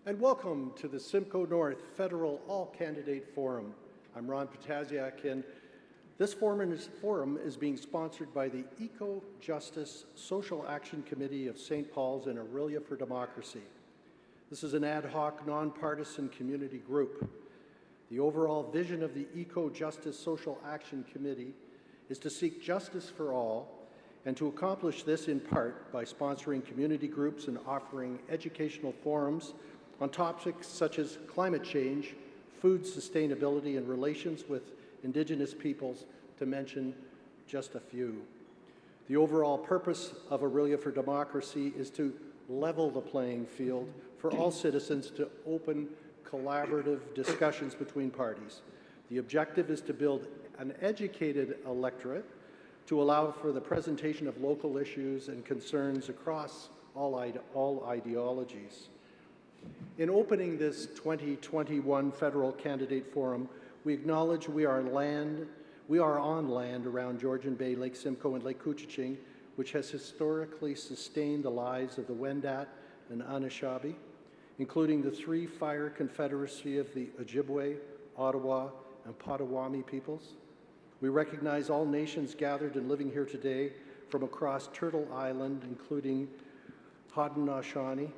And welcome to the Simcoe North Federal All-Candidate Forum. I'm Ron Potasiak, and this forum is being sponsored by the Eco-Justice Social Action Committee of St. Paul's and Aurelia for Democracy. This is an ad hoc, nonpartisan community group. The overall vision of the Eco-Justice Social Action Committee is to seek justice for all, and to accomplish this in part by sponsoring community groups and offering educational forums on topics such as climate change, food sustainability, and relations with Indigenous peoples, to mention just a few. The overall purpose of Aurelia for Democracy is to level the playing field for all citizens to open collaborative discussions between parties. The objective is to build an educated electorate to allow for the presentation of local issues and concerns across all ideologies. In opening this 2021 Federal Candidate Forum, we acknowledge we are on land around Georgian Bay, Lake Simcoe, and Lake Couchiching, which has historically sustained the lives of the Wendat and Anishinaabe, including the three fire confederacy of the Ojibwe, Ottawa, and Potawatomi peoples. We recognize all nations gathered and living here today from across Turtle Island, including Haudenosaunee,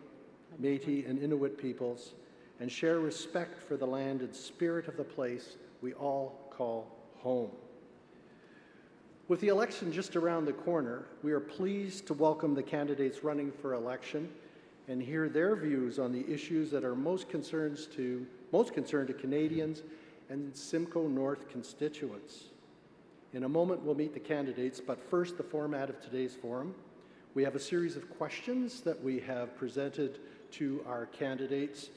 Métis, and Inuit peoples, and share respect for the land and spirit of the place we all call home. With the election just around the corner, we are pleased to welcome the candidates running for election and hear their views on the issues that are most concerned to Canadians and Simcoe North constituents. In a moment, we'll meet the candidates, but first, the format of today's forum. We have a series of questions that we have presented to our candidates,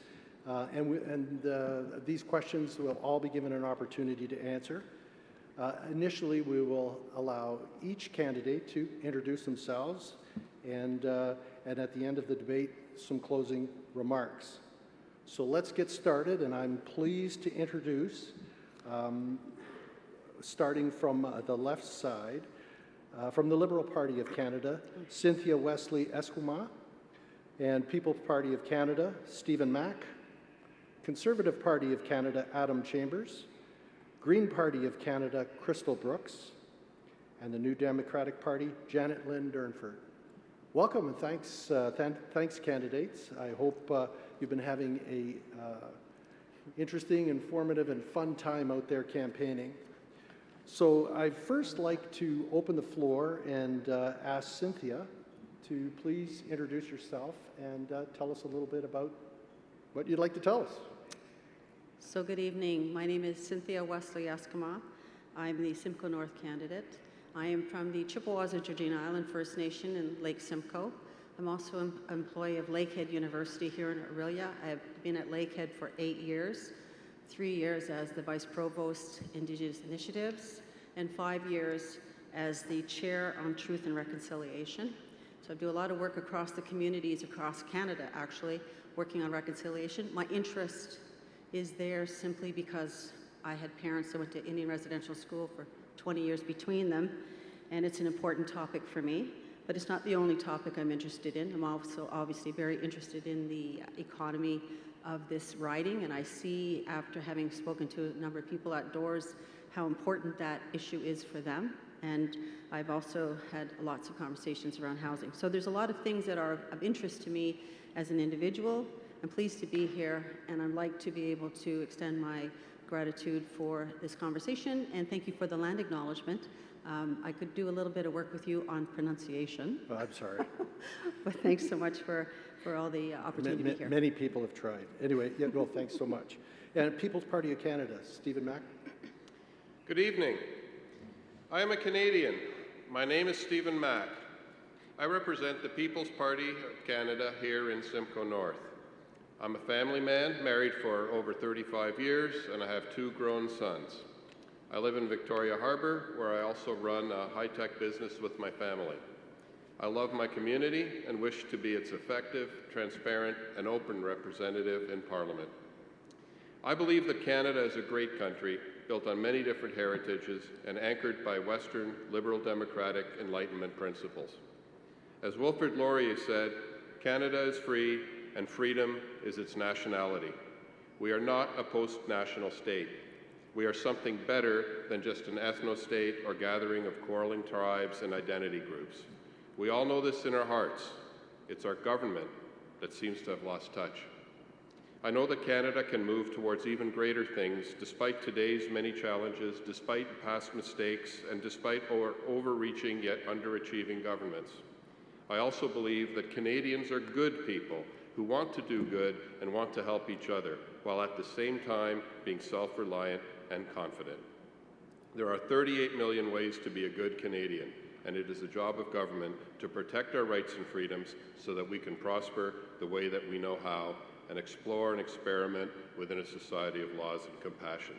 these questions will all be given an opportunity to answer. Initially, we will allow each candidate to introduce themselves, and at the end of the debate, some closing remarks. So let's get started, and I'm pleased to introduce, starting from the left side, from the Liberal Party of Canada, Cynthia Wesley-Esquimaux, and People's Party of Canada, Stephen Mack, Conservative Party of Canada, Adam Chambers, Green Party of Canada, Crystal Brooks, and the New Democratic Party, Janet-Lynne Durnford. Welcome, and thanks candidates. I hope you've been having a interesting, informative, and fun time out there campaigning. So I'd first like to open the floor and ask Cynthia to please introduce yourself and tell us a little bit about what you'd like to tell us. So good evening. My name is Cynthia Wesley-Esquimaux. I'm the Simcoe North candidate. I am from the Chippewas of Georgina Island First Nation in Lake Simcoe. I'm also an employee of Lakehead University here in Aurelia. I've been at Lakehead for 8 years, 3 years as the Vice Provost Indigenous Initiatives, and 5 years as the Chair on Truth and Reconciliation. So I do a lot of work across the communities, across Canada actually, working on reconciliation. My interest is there simply because I had parents that went to Indian residential school for 20 years between them, and it's an important topic for me. But it's not the only topic I'm interested in. I'm also obviously very interested in the economy of this riding, and I see, after having spoken to a number of people outdoors, how important that issue is for them. And I've also had lots of conversations around housing. So there's a lot of things that are of interest to me as an individual. I'm pleased to be here, and I'd like to be able to extend my gratitude for this conversation, and thank you for the land acknowledgement. I could do a little bit of work with you on pronunciation. Oh, I'm sorry. But thanks so much for all the opportunity to be here. Many people have tried. Anyway, yeah, no, thanks so much. And People's Party of Canada, Stephen Mack. Good evening. I am a Canadian. My name is Stephen Mack. I represent the People's Party of Canada here in Simcoe North. I'm a family man, married for over 35 years, and I have 2 grown sons. I live in Victoria Harbour, where I also run a high-tech business with my family. I love my community and wish to be its effective, transparent, and open representative in Parliament. I believe that Canada is a great country, built on many different heritages and anchored by Western liberal democratic Enlightenment principles. As Wilfrid Laurier said, Canada is free, and freedom is its nationality. We are not a post-national state. We are something better than just an ethno-state or gathering of quarreling tribes and identity groups. We all know this in our hearts. It's our government that seems to have lost touch. I know that Canada can move towards even greater things despite today's many challenges, despite past mistakes, and despite overreaching yet underachieving governments. I also believe that Canadians are good people who want to do good and want to help each other, while at the same time being self-reliant and confident. There are 38 million ways to be a good Canadian, and it is the job of government to protect our rights and freedoms so that we can prosper the way that we know how and explore and experiment within a society of laws and compassion.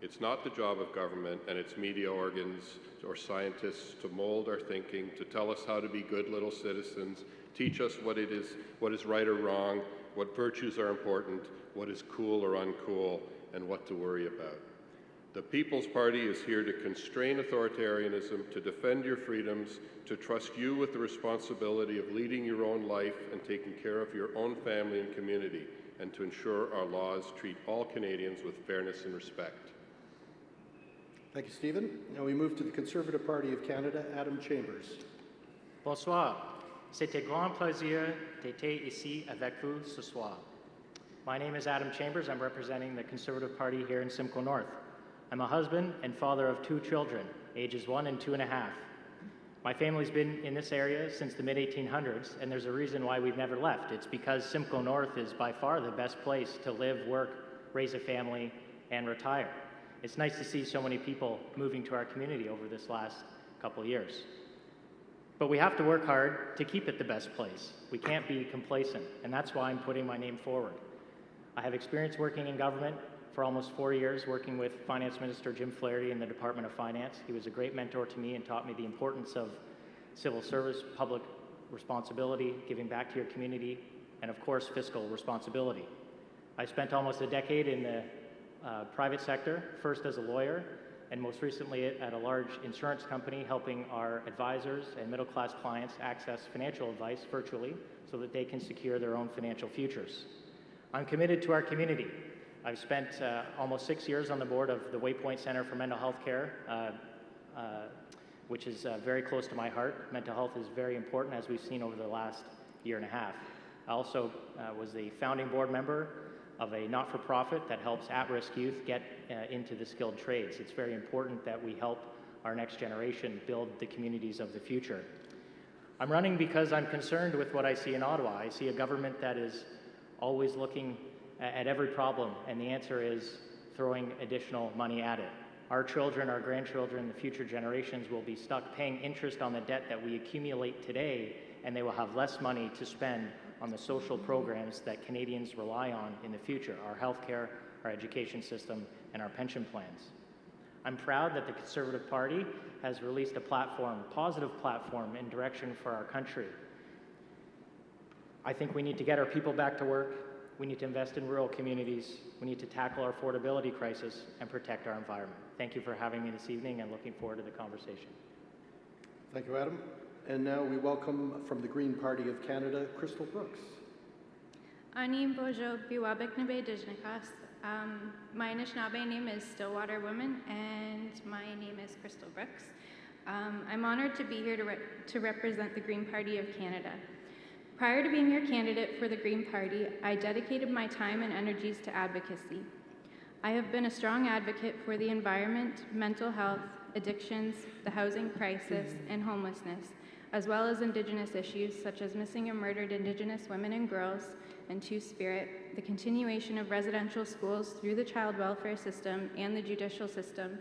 It's not the job of government and its media organs or scientists to mold our thinking, to tell us how to be good little citizens, teach us what is right or wrong, what virtues are important, what is cool or uncool, and what to worry about. The People's Party is here to constrain authoritarianism, to defend your freedoms, to trust you with the responsibility of leading your own life and taking care of your own family and community, and to ensure our laws treat all Canadians with fairness and respect. Thank you, Stephen. Now we move to the Conservative Party of Canada, Adam Chambers. Bonsoir. C'est un grand plaisir d'être ici avec vous ce soir. My name is Adam Chambers. I'm representing the Conservative Party here in Simcoe North. I'm a husband and father of 2 children, ages 1 and 2.5. My family's been in this area since the mid-1800s, and there's a reason why we've never left. It's because Simcoe North is by far the best place to live, work, raise a family, and retire. It's nice to see so many people moving to our community over this last couple of years. But we have to work hard to keep it the best place. We can't be complacent, and that's why I'm putting my name forward. I have experience working in government for almost 4 years, working with Finance Minister Jim Flaherty in the Department of Finance. He was a great mentor to me and taught me the importance of civil service, public responsibility, giving back to your community, and of course, fiscal responsibility. I spent almost a decade in the private sector, first as a lawyer, and most recently at a large insurance company, helping our advisors and middle-class clients access financial advice virtually so that they can secure their own financial futures. I'm committed to our community. I've spent almost 6 years on the board of the Waypoint Center for Mental Health Care, which is very close to my heart. Mental health is very important, as we've seen over the last year and a half. I also was the founding board member of a not-for-profit that helps at-risk youth get into the skilled trades. It's very important that we help our next generation build the communities of the future. I'm running because I'm concerned with what I see in Ottawa. I see a government that is always looking at every problem, and the answer is throwing additional money at it. Our children, our grandchildren, the future generations will be stuck paying interest on the debt that we accumulate today, and they will have less money to spend on the social programs that Canadians rely on in the future, our healthcare, our education system, and our pension plans. I'm proud that the Conservative Party has released a platform, a positive platform in direction for our country. I think we need to get our people back to work. We need to invest in rural communities. We need to tackle our affordability crisis and protect our environment. Thank you for having me this evening and looking forward to the conversation. Thank you, Adam. And now we welcome from the Green Party of Canada, Crystal Brooks. Anim Bojo Biwabeknabe Dijnikas. My Anishinaabe name is Stillwater Woman, and my name is Crystal Brooks. I'm honored to be here to represent the Green Party of Canada. Prior to being your candidate for the Green Party, I dedicated my time and energies to advocacy. I have been a strong advocate for the environment, mental health, addictions, the housing crisis, and homelessness, as well as Indigenous issues such as missing and murdered Indigenous women and girls, and Two-Spirit, the continuation of residential schools through the child welfare system and the judicial system,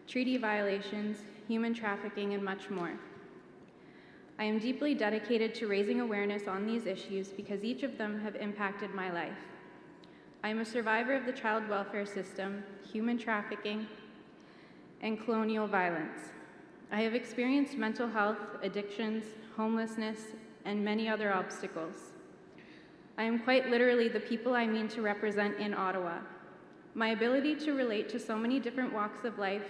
treaty violations, human trafficking, and much more. I am deeply dedicated to raising awareness on these issues because each of them have impacted my life. I am a survivor of the child welfare system, human trafficking, and colonial violence. I have experienced mental health, addictions, homelessness, and many other obstacles. I am quite literally the people I mean to represent in Ottawa. My ability to relate to so many different walks of life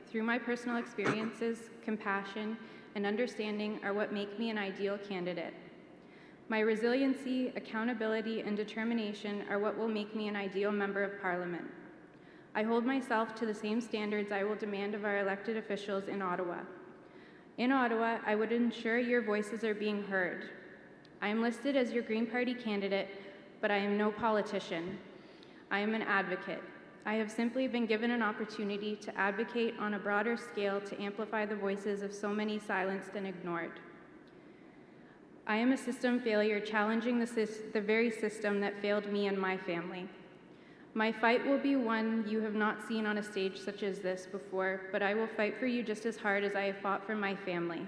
through my personal experiences, compassion, and understanding are what make me an ideal candidate. My resiliency, accountability, and determination are what will make me an ideal member of Parliament. I hold myself to the same standards I will demand of our elected officials in Ottawa. In Ottawa, I would ensure your voices are being heard. I am listed as your Green Party candidate, but I am no politician. I am an advocate. I have simply been given an opportunity to advocate on a broader scale to amplify the voices of so many silenced and ignored. I am a system failure challenging the very system that failed me and my family. My fight will be one you have not seen on a stage such as this before, but I will fight for you just as hard as I have fought for my family.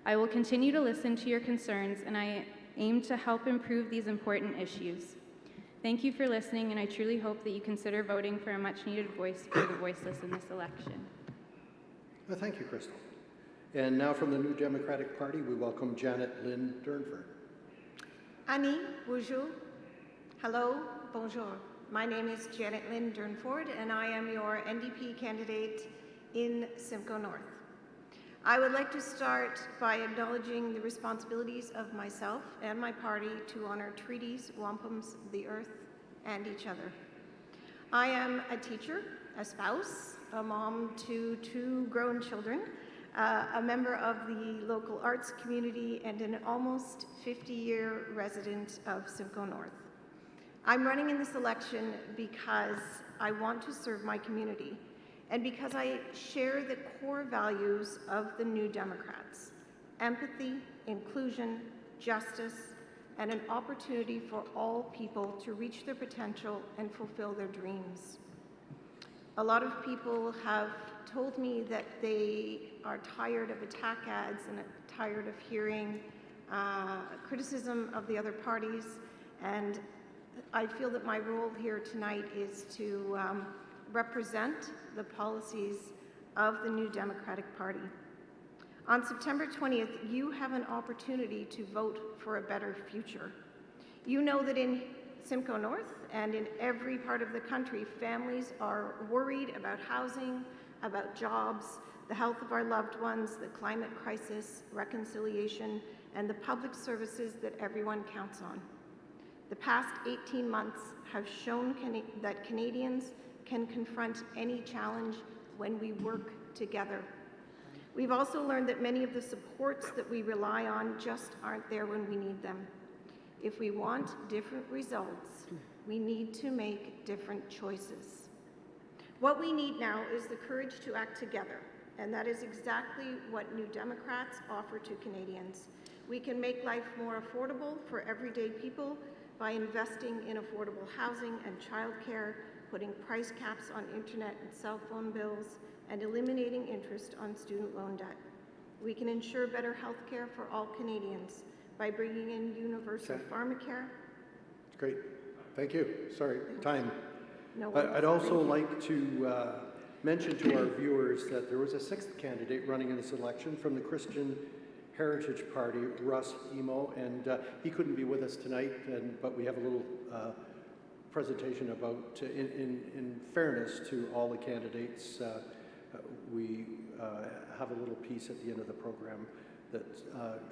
I will continue to listen to your concerns, and I aim to help improve these important issues. Thank you for listening, and I truly hope that you consider voting for a much-needed voice for the voiceless in this election. Well, thank you, Crystal. And now from the New Democratic Party, we welcome Janet-Lynne Durnford. Annie, bonjour. Hello, bonjour. My name is Janet-Lynne Durnford, and I am your NDP candidate in Simcoe North. I would like to start by acknowledging the responsibilities of myself and my party to honor treaties, wampums, the earth, and each other. I am a teacher, a spouse, a mom to 2 grown children, a member of the local arts community, and an almost 50-year resident of Simcoe North. I'm running in this election because I want to serve my community and because I share the core values of the New Democrats: empathy, inclusion, justice, and an opportunity for all people to reach their potential and fulfill their dreams. A lot of people have told me that they are tired of attack ads and tired of hearing criticism of the other parties, and I feel that my role here tonight is to represent the policies of the New Democratic Party. On September 20th, you have an opportunity to vote for a better future. You know that in Simcoe North and in every part of the country, families are worried about housing, about jobs, the health of our loved ones, the climate crisis, reconciliation, and the public services that everyone counts on. The past 18 months have shown that Canadians can confront any challenge when we work together. We've also learned that many of the supports that we rely on just aren't there when we need them. If we want different results, we need to make different choices. What we need now is the courage to act together, and that is exactly what New Democrats offer to Canadians. We can make life more affordable for everyday people by investing in affordable housing and childcare, putting price caps on internet and cell phone bills, and eliminating interest on student loan debt. We can ensure better health care for all Canadians by bringing in universal pharmacare. Great. Thank you. Sorry, time. No I'd also like to mention to our viewers that there was a 6th candidate running in this election from the Christian Heritage Party, Wesley-Esquimaux, and he couldn't be with us tonight, but we have a little presentation about, in fairness to all the candidates, we have a little piece at the end of the program that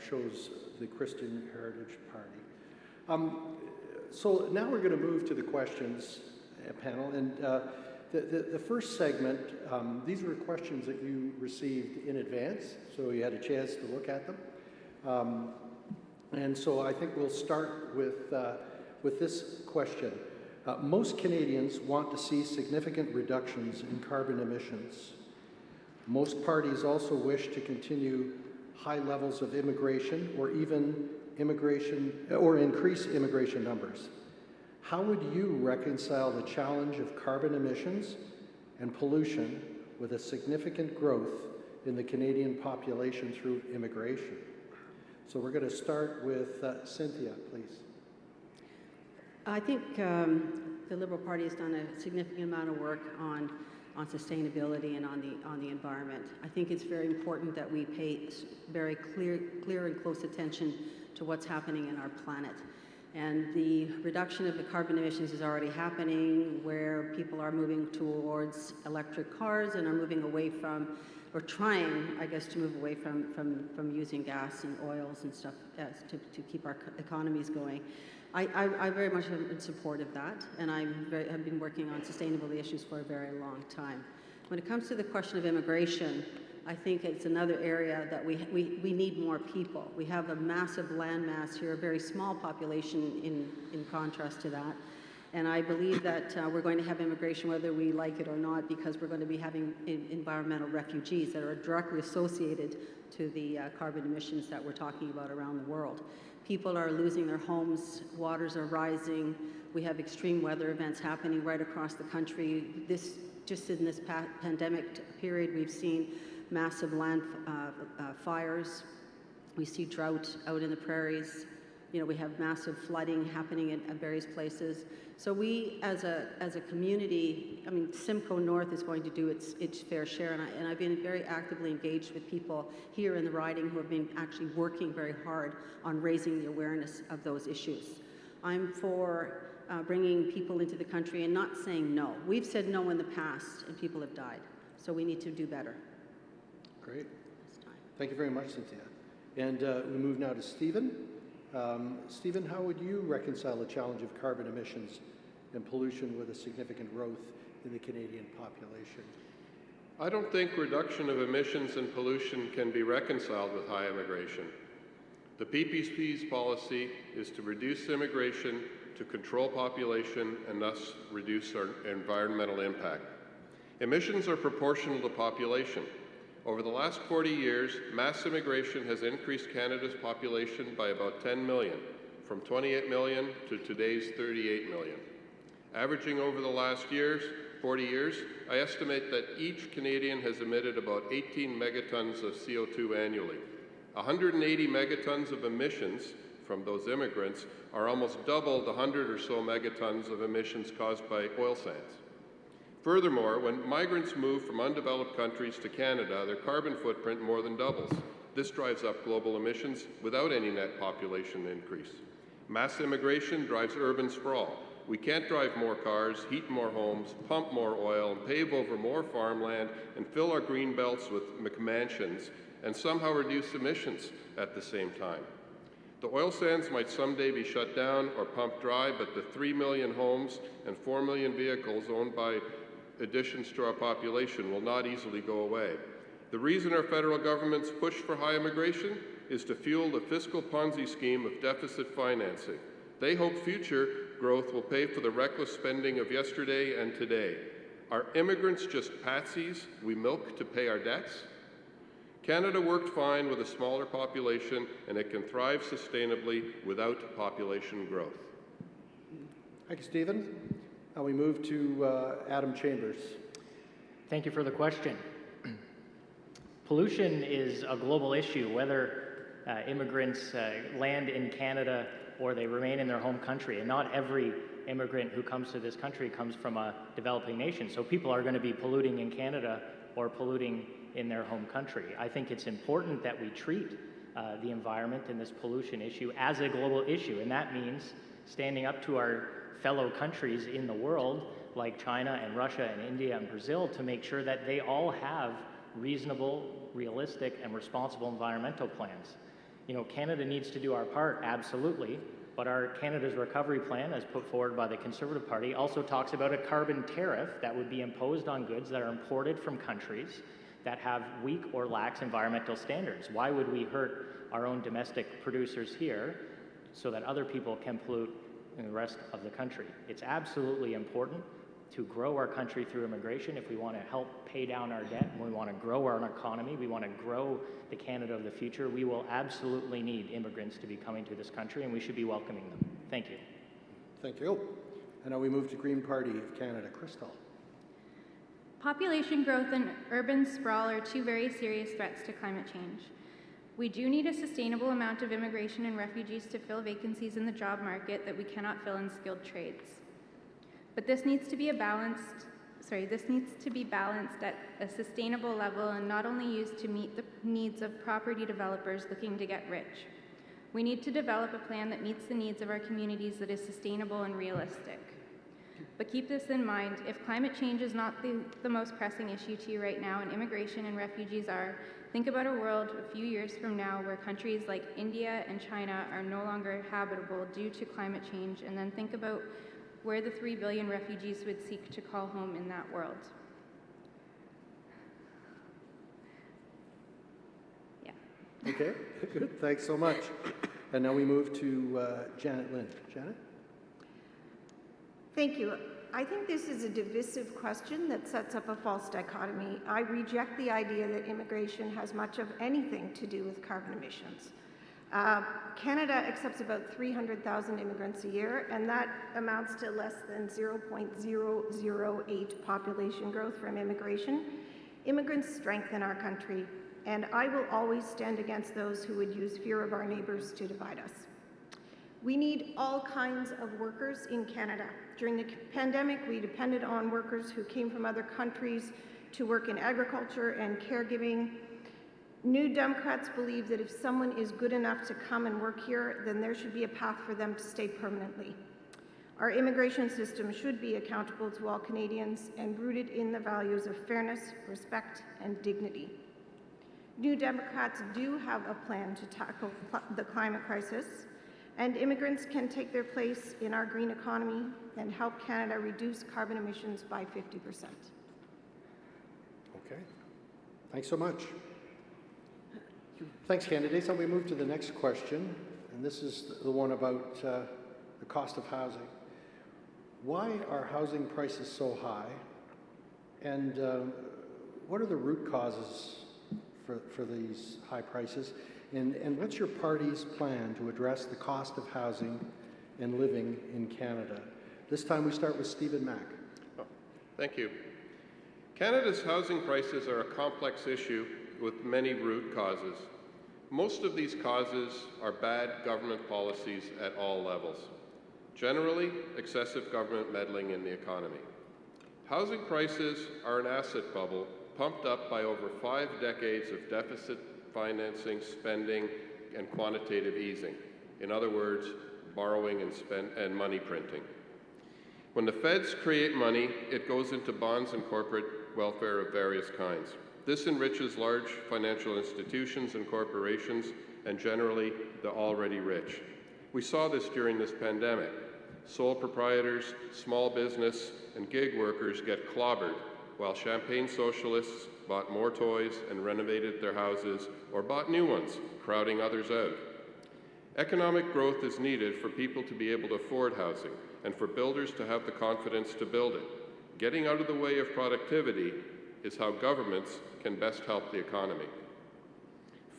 shows the Christian Heritage Party. So now we're going to move to the questions panel, and the first segment, these were questions that you received in advance, so you had a chance to look at them. And so I think we'll start with this question. Most Canadians want to see significant reductions in carbon emissions. Most parties also wish to continue high levels of immigration or even increase immigration numbers. How would you reconcile the challenge of carbon emissions and pollution with a significant growth in the Canadian population through immigration? So we're going to start with Cynthia, please. I think the Liberal Party has done a significant amount of work on sustainability and on the environment. I think it's very important that we pay very clear and close attention to what's happening in our planet. And the reduction of the carbon emissions is already happening, where people are moving towards electric cars and are moving away from or trying, I guess, to move away from using gas and oils and stuff to keep our economies going. I very much am in support of that, and I've been working on sustainability issues for a very long time. When it comes to the question of immigration, I think it's another area that we need more people. We have a massive landmass here, a very small population in contrast to that. And I believe that we're going to have immigration whether we like it or not, because we're going to be having environmental refugees that are directly associated to the carbon emissions that we're talking about around the world. People are losing their homes, waters are rising, we have extreme weather events happening right across the country. Just in this pandemic period, we've seen massive land fires. We see drought out in the prairies. You know, we have massive flooding happening at various places. So we, as a community, I mean, Simcoe North is going to do its fair share, and I've been very actively engaged with people here in the riding who have been actually working very hard on raising the awareness of those issues. I'm for bringing people into the country and not saying no. We've said no in the past, and people have died. So we need to do better. Great. Thank you very much, Cynthia. And we move now to Stephen. Stephen, how would you reconcile the challenge of carbon emissions and pollution with a significant growth in the Canadian population? I don't think reduction of emissions and pollution can be reconciled with high immigration. The PPP's policy is to reduce immigration, to control population, and thus reduce our environmental impact. Emissions are proportional to population. Over the last 40 years, mass immigration has increased Canada's population by about 10 million, from 28 million to today's 38 million. Averaging over the last 40 years, I estimate that each Canadian has emitted about 18 megatons of CO2 annually. 180 megatons of emissions from those immigrants are almost double the 100 or so megatons of emissions caused by oil sands. Furthermore, when migrants move from undeveloped countries to Canada, their carbon footprint more than doubles. This drives up global emissions without any net population increase. Mass immigration drives urban sprawl. We can't drive more cars, heat more homes, pump more oil, and pave over more farmland, and fill our green belts with McMansions, and somehow reduce emissions at the same time. The oil sands might someday be shut down or pumped dry, but the 3 million homes and 4 million vehicles owned by additions to our population will not easily go away. The reason our federal government's push for high immigration is to fuel the fiscal Ponzi scheme of deficit financing. They hope future growth will pay for the reckless spending of yesterday and today. Are immigrants just patsies we milk to pay our debts? Canada worked fine with a smaller population, and it can thrive sustainably without population growth. Thank you, Stephen. Now we move to Adam Chambers. Thank you for the question. Pollution is a global issue, whether immigrants land in Canada or they remain in their home country. And not every immigrant who comes to this country comes from a developing nation. So people are going to be polluting in Canada or polluting in their home country. I think it's important that we treat the environment and this pollution issue as a global issue. And that means standing up to our fellow countries in the world, like China and Russia and India and Brazil, to make sure that they all have reasonable, realistic, and responsible environmental plans. You know, Canada needs to do our part, absolutely, but our Canada's Recovery Plan, as put forward by the Conservative Party, also talks about a carbon tariff that would be imposed on goods that are imported from countries that have weak or lax environmental standards. Why would we hurt our own domestic producers here so that other people can pollute in the rest of the country? It's absolutely important to grow our country through immigration if we want to help pay down our debt, and we want to grow our economy, we want to grow the Canada of the future. We will absolutely need immigrants to be coming to this country, and we should be welcoming them. Thank you. Thank you. And now we move to Green Party of Canada. Crystal. Population growth and urban sprawl are two very serious threats to climate change. We do need a sustainable amount of immigration and refugees to fill vacancies in the job market that we cannot fill in skilled trades. But this needs to be balanced at a sustainable level and not only used to meet the needs of property developers looking to get rich. We need to develop a plan that meets the needs of our communities that is sustainable and realistic. But keep this in mind, if climate change is not the most pressing issue to you right now, and immigration and refugees are, think about a world a few years from now where countries like India and China are no longer habitable due to climate change, and then think about where the 3 billion refugees would seek to call home in that world. Yeah. Okay, good. Thanks so much. And now we move to Janet-Lynne. Janet? Thank you. I think this is a divisive question that sets up a false dichotomy. I reject the idea that immigration has much of anything to do with carbon emissions. Canada accepts about 300,000 immigrants a year, and that amounts to less than 0.008 population growth from immigration. Immigrants strengthen our country, and I will always stand against those who would use fear of our neighbors to divide us. We need all kinds of workers in Canada. During the pandemic, we depended on workers who came from other countries to work in agriculture and caregiving. New Democrats believe that if someone is good enough to come and work here, then there should be a path for them to stay permanently. Our immigration system should be accountable to all Canadians and rooted in the values of fairness, respect, and dignity. New Democrats do have a plan to tackle the climate crisis, and immigrants can take their place in our green economy and help Canada reduce carbon emissions by 50%. Okay. Thanks so much. Thanks, candidates. And we move to the next question, and this is the one about the cost of housing. Why are housing prices so high, and what are the root causes for these high prices? And what's your party's plan to address the cost of housing and living in Canada? This time we start with Stephen Mack. Oh, thank you. Canada's housing prices are a complex issue with many root causes. Most of these causes are bad government policies at all levels. Generally, excessive government meddling in the economy. Housing prices are an asset bubble pumped up by over 5 decades of deficit financing, spending, and quantitative easing. In other words, borrowing and money printing. When the feds create money, it goes into bonds and corporate welfare of various kinds. This enriches large financial institutions and corporations, and generally the already rich. We saw this during this pandemic. Sole proprietors, small business, and gig workers get clobbered, while champagne socialists bought more toys and renovated their houses, or bought new ones, crowding others out. Economic growth is needed for people to be able to afford housing, and for builders to have the confidence to build it. Getting out of the way of productivity is how governments can best help the economy.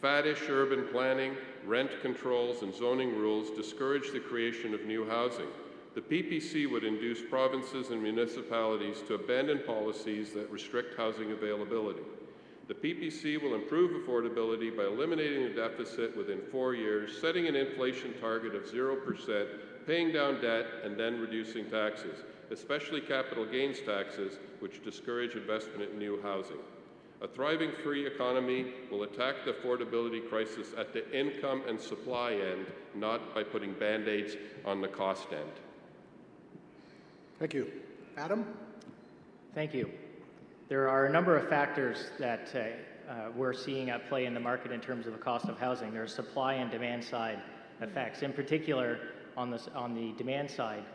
Faddish urban planning, rent controls, and zoning rules discourage the creation of new housing. The PPC would induce provinces and municipalities to abandon policies that restrict housing availability. The PPC will improve affordability by eliminating the deficit within 4 years, setting an inflation target of 0%, paying down debt, and then reducing taxes, especially capital gains taxes, which discourage investment in new housing. A thriving free economy will attack the affordability crisis at the income and supply end, not by putting Band-Aids on the cost end. Thank you. Adam? Thank you. There are a number of factors that we're seeing at play in the market in terms of the cost of housing. There are supply and demand side effects. In particular, on the demand side,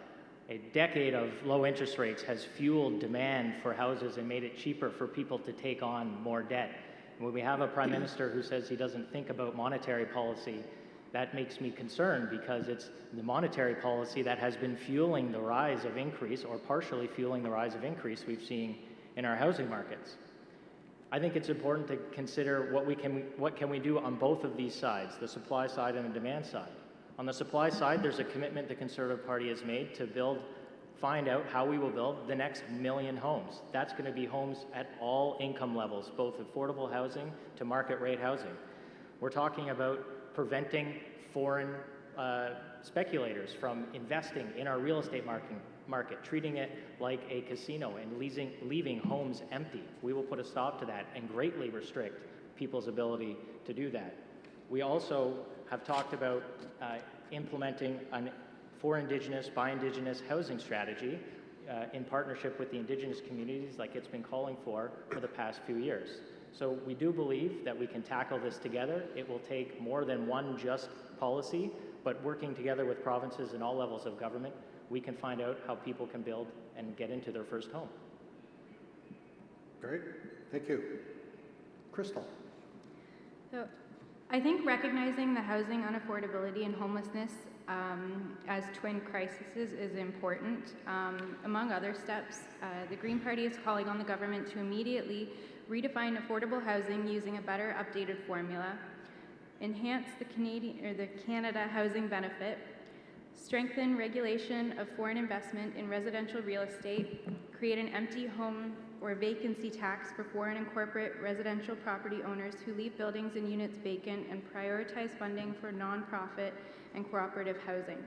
a decade of low interest rates has fueled demand for houses and made it cheaper for people to take on more debt. And when we have a prime minister who says he doesn't think about monetary policy, that makes me concerned, because it's the monetary policy that has been fueling the rise of increase, or partially fueling the rise of increase we've seen in our housing markets. I think it's important to consider what can we do on both of these sides, the supply side and the demand side. On the supply side, there's a commitment the Conservative Party has made to find out how we will build the next 1 million homes. That's going to be homes at all income levels, both affordable housing to market rate housing. We're talking about preventing foreign speculators from investing in our real estate market, treating it like a casino and leaving homes empty. We will put a stop to that and greatly restrict people's ability to do that. We also have talked about implementing for Indigenous, by Indigenous housing strategy in partnership with the Indigenous communities like it's been calling for the past few years. So we do believe that we can tackle this together. It will take more than one just policy, but working together with provinces and all levels of government, we can find out how people can build and get into their first home. Great, thank you. Crystal. So I think recognizing the housing unaffordability and homelessness as twin crises is important. Among other steps, the Green Party is calling on the government to immediately redefine affordable housing using a better updated formula, enhance the Canada housing benefit, strengthen regulation of foreign investment in residential real estate, create an empty home or vacancy tax for foreign and corporate residential property owners who leave buildings and units vacant, and prioritize funding for nonprofit and cooperative housing.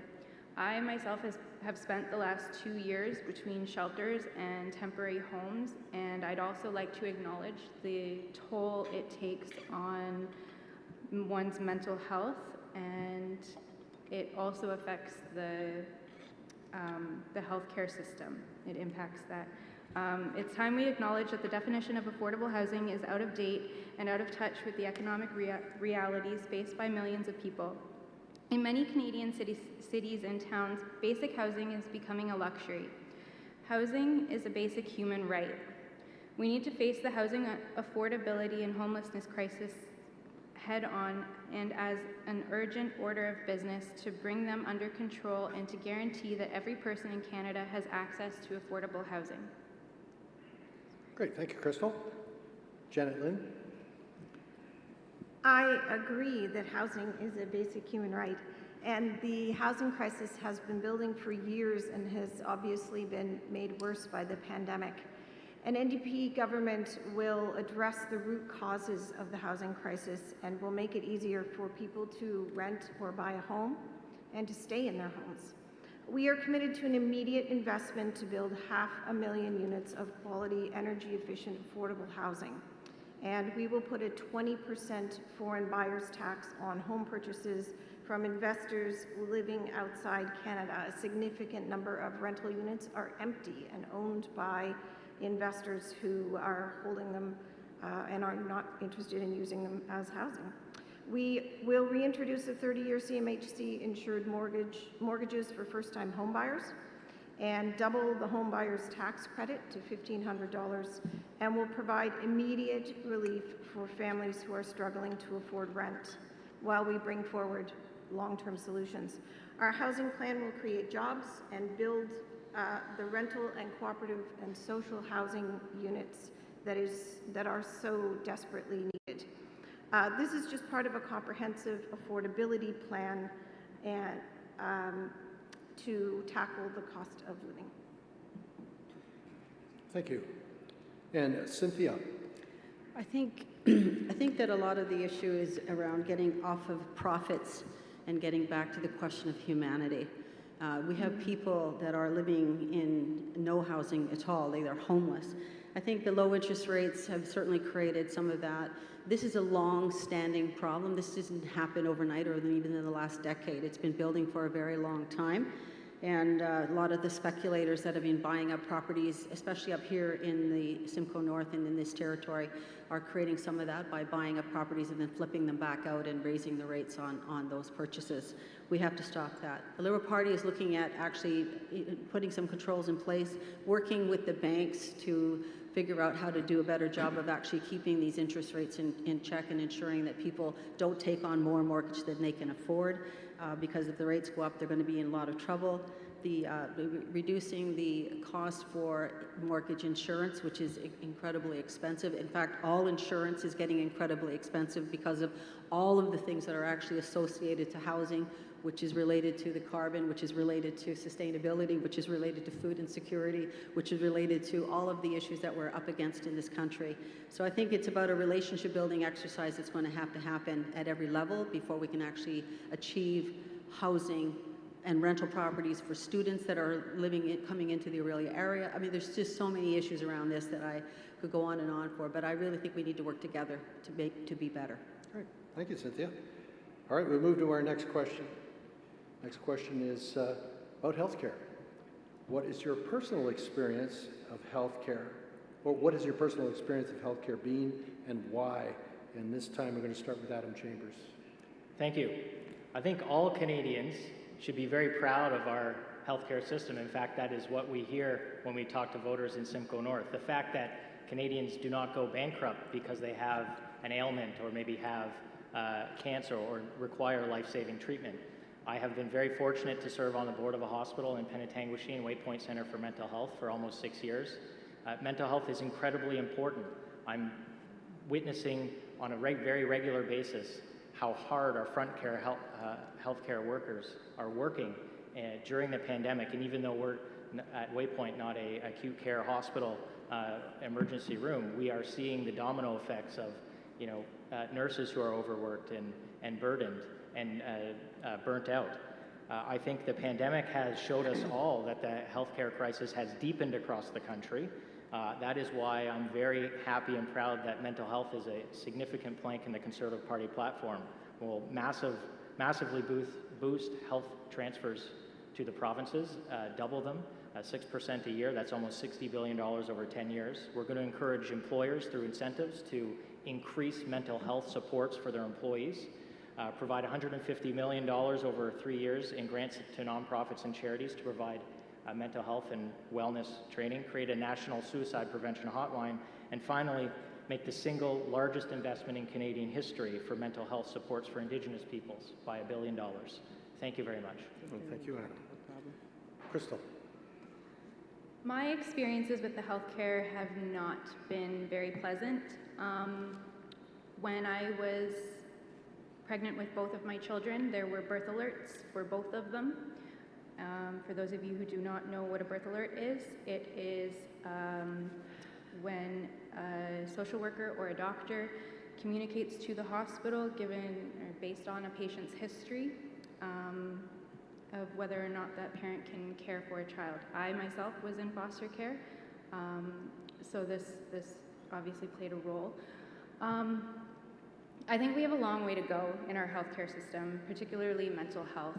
I myself have spent the last 2 years between shelters and temporary homes, and I'd also like to acknowledge the toll it takes on one's mental health, and it also affects the healthcare system. It impacts that. It's time we acknowledge that the definition of affordable housing is out of date and out of touch with the economic realities faced by millions of people. In many Canadian cities and towns, basic housing is becoming a luxury. Housing is a basic human right. We need to face the housing affordability and homelessness crisis head on and as an urgent order of business to bring them under control and to guarantee that every person in Canada has access to affordable housing. Great, thank you, Crystal. Janet-Lynne. I agree that housing is a basic human right, and the housing crisis has been building for years and has obviously been made worse by the pandemic. An NDP government will address the root causes of the housing crisis and will make it easier for people to rent or buy a home and to stay in their homes. We are committed to an immediate investment to build 500,000 units of quality, energy-efficient, affordable housing. And we will put a 20% foreign buyers tax on home purchases from investors living outside Canada. A significant number of rental units are empty and owned by investors who are holding them and are not interested in using them as housing. We will reintroduce a 30-year CMHC insured mortgages for first-time homebuyers and double the home buyer's tax credit to $1,500, and will provide immediate relief for families who are struggling to afford rent while we bring forward long-term solutions. Our housing plan will create jobs and build the rental and cooperative and social housing units that are so desperately needed. This is just part of a comprehensive affordability plan and to tackle the cost of living. Thank you. And Cynthia. I think that a lot of the issue is around getting off of profits and getting back to the question of humanity. We have people that are living in no housing at all. They are homeless. I think the low interest rates have certainly created some of that. This is a long-standing problem. This didn't happen overnight or even in the last decade. It's been building for a very long time. And a lot of the speculators that have been buying up properties, especially up here in the Simcoe North and in this territory, are creating some of that by buying up properties and then flipping them back out and raising the rates on those purchases. We have to stop that. The Liberal Party is looking at actually putting some controls in place, working with the banks to figure out how to do a better job of actually keeping these interest rates in check and ensuring that people don't take on more mortgage than they can afford, because if the rates go up, they're going to be in a lot of trouble. Reducing the cost for mortgage insurance, which is incredibly expensive. In fact, all insurance is getting incredibly expensive because of all of the things that are actually associated to housing, which is related to the carbon, which is related to sustainability, which is related to food insecurity, which is related to all of the issues that we're up against in this country. So I think it's about a relationship building exercise that's going to happen at every level before we can actually achieve housing and rental properties for students that are coming into the Aurelia area. I mean, there's just so many issues around this that I could go on and on for, but I really think we need to work together to be better. All right, thank you, Cynthia. All right, we'll move to our next question. Next question is about healthcare. What is your personal experience of healthcare? Or what is your personal experience of healthcare been and why? And this time we're going to start with Adam Chambers. Thank you. I think all Canadians should be very proud of our healthcare system. In fact, that is what we hear when we talk to voters in Simcoe North. The fact that Canadians do not go bankrupt because they have an ailment or maybe have cancer or require life-saving treatment. I have been very fortunate to serve on the board of a hospital in Penetanguishene and Waypoint Center for Mental Health for almost 6 years. Mental health is incredibly important. I'm witnessing on a very regular basis how hard our front care healthcare workers are working during the pandemic. And even though we're at Waypoint not a acute care hospital emergency room, we are seeing the domino effects of nurses who are overworked and burdened and burnt out. I think the pandemic has showed us all that the healthcare crisis has deepened across the country. That is why I'm very happy and proud that mental health is a significant plank in the Conservative Party platform. We'll massively boost health transfers to the provinces, double them, 6% a year. That's almost $60 billion over 10 years. We're going to encourage employers through incentives to increase mental health supports for their employees, provide $150 million over 3 years in grants to nonprofits and charities to provide mental health and wellness training, create a national suicide prevention hotline, and finally, make the single largest investment in Canadian history for mental health supports for Indigenous peoples by $1 billion. Thank you very much. Well, thank you, Adam. Crystal. My experiences with the healthcare have not been very pleasant. When I was pregnant with both of my children, there were birth alerts for both of them. For those of you who do not know what a birth alert is, it is when a social worker or a doctor communicates to the hospital based on a patient's history of whether or not that parent can care for a child. I myself was in foster care, so this obviously played a role. I think we have a long way to go in our healthcare system, particularly mental health.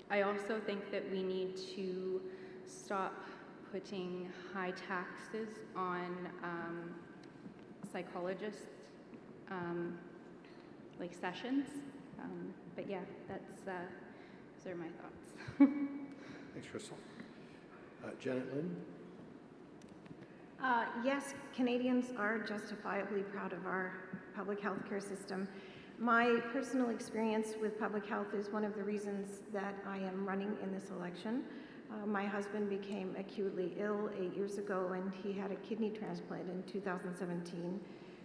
I also think that we need to stop putting high taxes on psychologists, like sessions. But yeah, those are my thoughts. Thanks, Crystal. Janet-Lynne. Yes, Canadians are justifiably proud of our public health care system. My personal experience with public health is one of the reasons that I am running in this election. My husband became acutely ill 8 years ago, and he had a kidney transplant in 2017.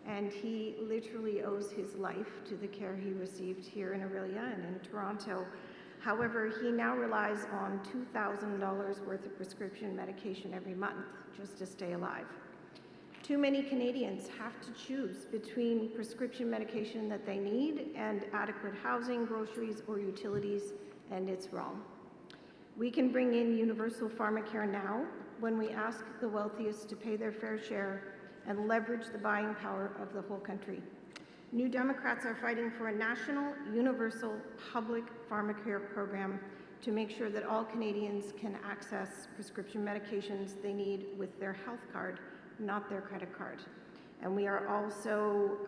And he literally owes his life to the care he received here in Orillia and in Toronto. However, he now relies on $2,000 worth of prescription medication every month just to stay alive. Too many Canadians have to choose between prescription medication that they need and adequate housing, groceries, or utilities, and it's wrong. We can bring in universal pharmacare now when we ask the wealthiest to pay their fair share and leverage the buying power of the whole country. New Democrats are fighting for a national, universal, public pharmacare program to make sure that all Canadians can access prescription medications they need with their health card, not their credit card. And we are also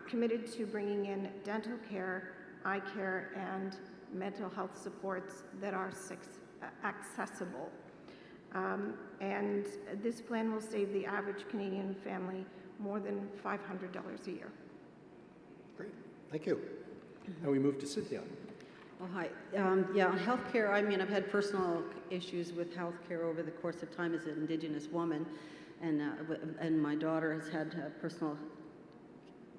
committed to bringing in dental care, eye care, and mental health supports that are accessible. And this plan will save the average Canadian family more than $500 a year. Great, thank you. And we move to Cynthia. Oh, hi. Yeah, healthcare, I've had personal issues with healthcare over the course of time as an Indigenous woman, and my daughter has had personal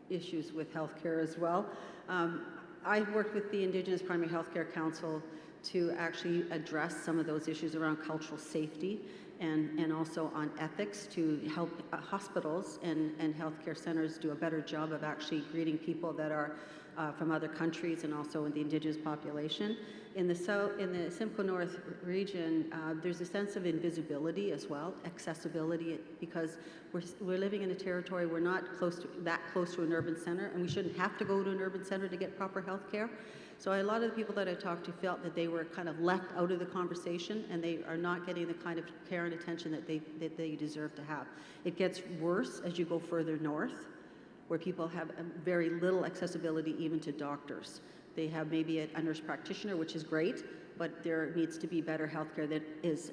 issues with healthcare as well. I worked with the Indigenous Primary Healthcare Council to actually address some of those issues around cultural safety and also on ethics to help hospitals and healthcare centers do a better job of actually greeting people that are from other countries and also in the Indigenous population. In the Simcoe North region, there's a sense of invisibility as well, accessibility, because we're living in a territory, we're not that close to an urban center, and we shouldn't have to go to an urban center to get proper health care. So a lot of the people that I talked to felt that they were kind of left out of the conversation, and they are not getting the kind of care and attention that they deserve to have. It gets worse as you go further north, where people have very little accessibility even to doctors. They have maybe a nurse practitioner, which is great, but there needs to be better healthcare that is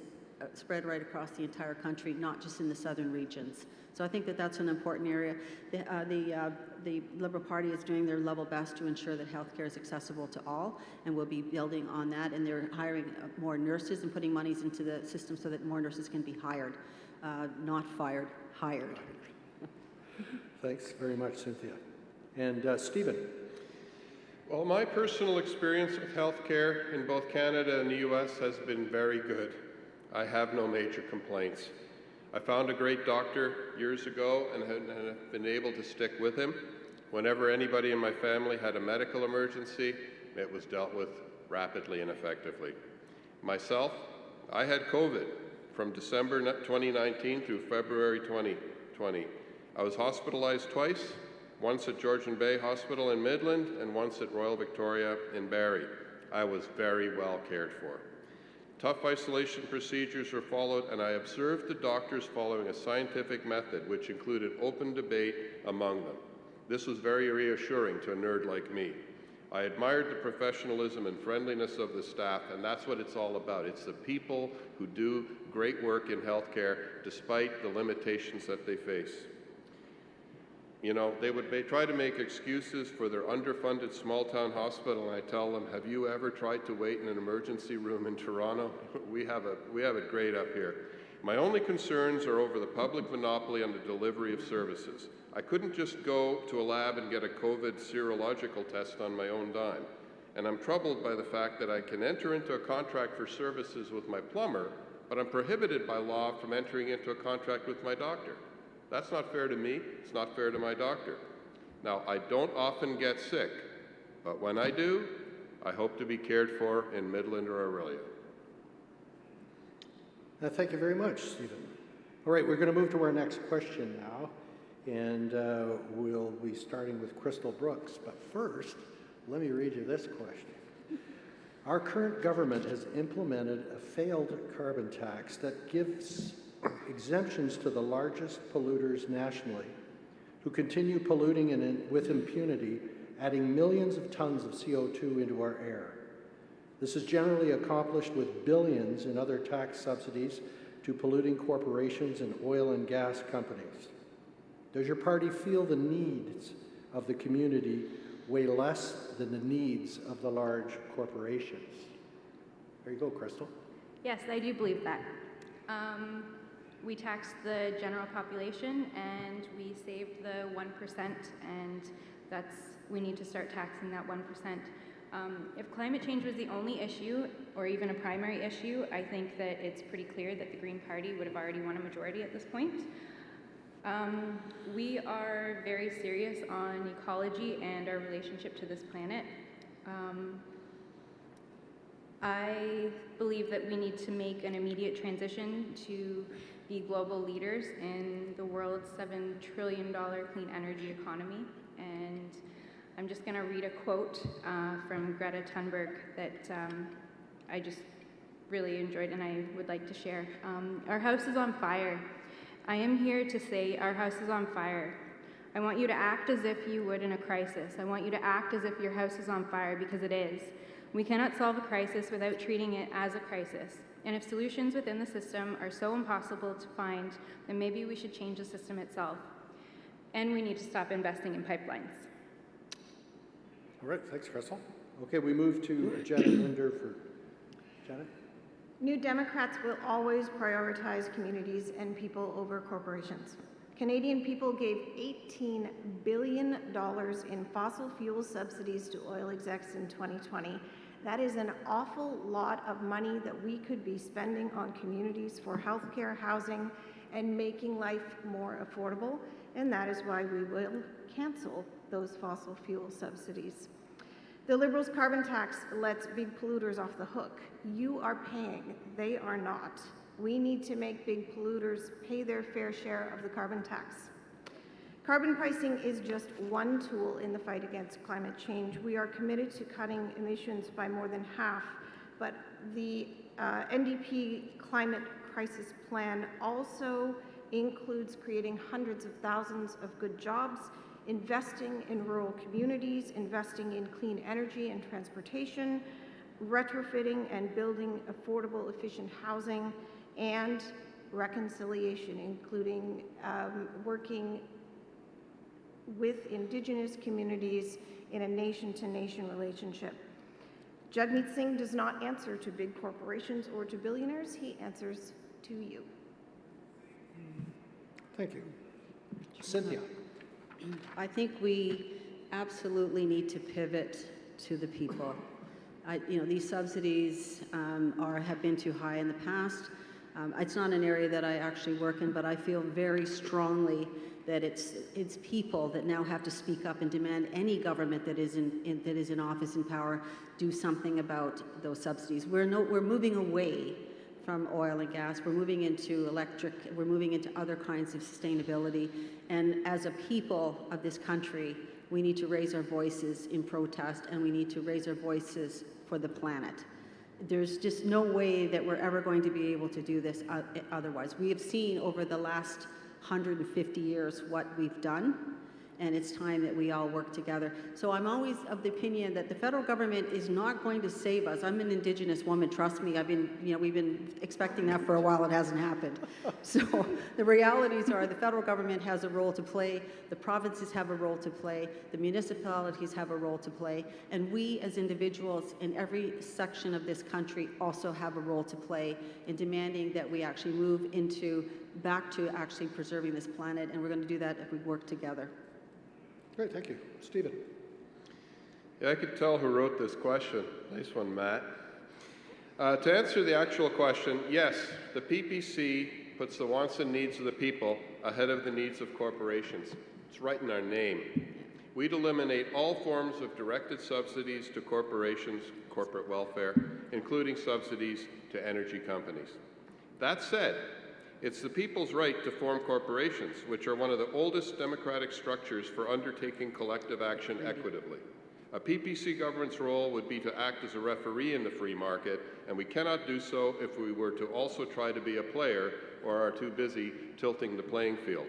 spread right across the entire country, not just in the southern regions. So I think that that's an important area. The Liberal Party is doing their level best to ensure that healthcare is accessible to all, and we'll be building on that, and they're hiring more nurses and putting monies into the system so that more nurses can be hired, not fired, hired. Thanks very much, Cynthia. And Stephen. Well, my personal experience with healthcare in both Canada and the US has been very good. I have no major complaints. I found a great doctor years ago and have been able to stick with him. Whenever anybody in my family had a medical emergency, it was dealt with rapidly and effectively. Myself, I had COVID from December 2019 through February 2020. I was hospitalized twice, once at Georgian Bay Hospital in Midland and once at Royal Victoria in Barrie. I was very well cared for. Tough isolation procedures were followed, and I observed the doctors following a scientific method which included open debate among them. This was very reassuring to a nerd like me. I admired the professionalism and friendliness of the staff, and that's what it's all about. It's the people who do great work in healthcare despite the limitations that they face. You know, they try to make excuses for their underfunded small-town hospital, and I tell them, have you ever tried to wait in an emergency room in Toronto? We have it great up here. My only concerns are over the public monopoly on the delivery of services. I couldn't just go to a lab and get a COVID serological test on my own dime. And I'm troubled by the fact that I can enter into a contract for services with my plumber, but I'm prohibited by law from entering into a contract with my doctor. That's not fair to me, it's not fair to my doctor. Now, I don't often get sick, but when I do, I hope to be cared for in Midland or Orillia. Thank you very much, Stephen. All right, we're going to move to our next question now, and we'll be starting with Crystal Brooks. But first, let me read you this question. Our current government has implemented a failed carbon tax that gives exemptions to the largest polluters nationally, who continue polluting with impunity, adding millions of tons of CO2 into our air. This is generally accomplished with billions in other tax subsidies to polluting corporations and oil and gas companies. Does your party feel the needs of the community weigh less than the needs of the large corporations? There you go, Crystal. Yes, I do believe that. We taxed the general population and we saved the 1%, and we need to start taxing that 1%. If climate change was the only issue, or even a primary issue, I think that it's pretty clear that the Green Party would have already won a majority at this point. We are very serious on ecology and our relationship to this planet. I believe that we need to make an immediate transition to be global leaders in the world's $7 trillion clean energy economy. And I'm just going to read a quote from Greta Thunberg that I just really enjoyed and I would like to share. Our house is on fire. I am here to say our house is on fire. I want you to act as if you would in a crisis. I want you to act as if your house is on fire, because it is. We cannot solve a crisis without treating it as a crisis. And if solutions within the system are so impossible to find, then maybe we should change the system itself. And we need to stop investing in pipelines. All right, thanks, Crystal. Okay, we move to Janet-Lynne for Janet. New Democrats will always prioritize communities and people over corporations. Canadian people gave $18 billion in fossil fuel subsidies to oil execs in 2020, That is an awful lot of money that we could be spending on communities for healthcare, housing, and making life more affordable, and that is why we will cancel those fossil fuel subsidies. The Liberals' carbon tax lets big polluters off the hook. You are paying, they are not. We need to make big polluters pay their fair share of the carbon tax. Carbon pricing is just one tool in the fight against climate change. We are committed to cutting emissions by more than half, but the NDP Climate Crisis Plan also includes creating hundreds of thousands of good jobs, investing in rural communities, investing in clean energy and transportation, retrofitting and building affordable, efficient housing, and reconciliation, including working with Indigenous communities in a nation-to-nation relationship. Jagmeet Singh does not answer to big corporations or to billionaires, he answers to you. Thank you. Cynthia. I think we absolutely need to pivot to the people. These subsidies have been too high in the past. It's not an area that I actually work in, but I feel very strongly that it's people that now have to speak up and demand any government that is in office and power do something about those subsidies. We're moving away from oil and gas. We're moving into electric. We're moving into other kinds of sustainability. And as a people of this country, we need to raise our voices in protest, and we need to raise our voices for the planet. There's just no way that we're ever going to be able to do this otherwise. We have seen over the last 150 years what we've done, and it's time that we all work together. So I'm always of the opinion that the federal government is not going to save us. I'm an Indigenous woman, trust me. We've been expecting that for a while. It hasn't happened. So the realities are the federal government has a role to play, the provinces have a role to play, the municipalities have a role to play, and we as individuals in every section of this country also have a role to play in demanding that we actually move back to actually preserving this planet, and we're going to do that if we work together. Great, thank you. Stephen. Yeah, I could tell who wrote this question. Nice one, Matt. To answer the actual question, yes, the PPC puts the wants and needs of the people ahead of the needs of corporations. It's right in our name. We'd eliminate all forms of directed subsidies to corporations, corporate welfare, including subsidies to energy companies. That said, it's the people's right to form corporations, which are one of the oldest democratic structures for undertaking collective action equitably. A PPC government's role would be to act as a referee in the free market, and we cannot do so if we were to also try to be a player or are too busy tilting the playing field.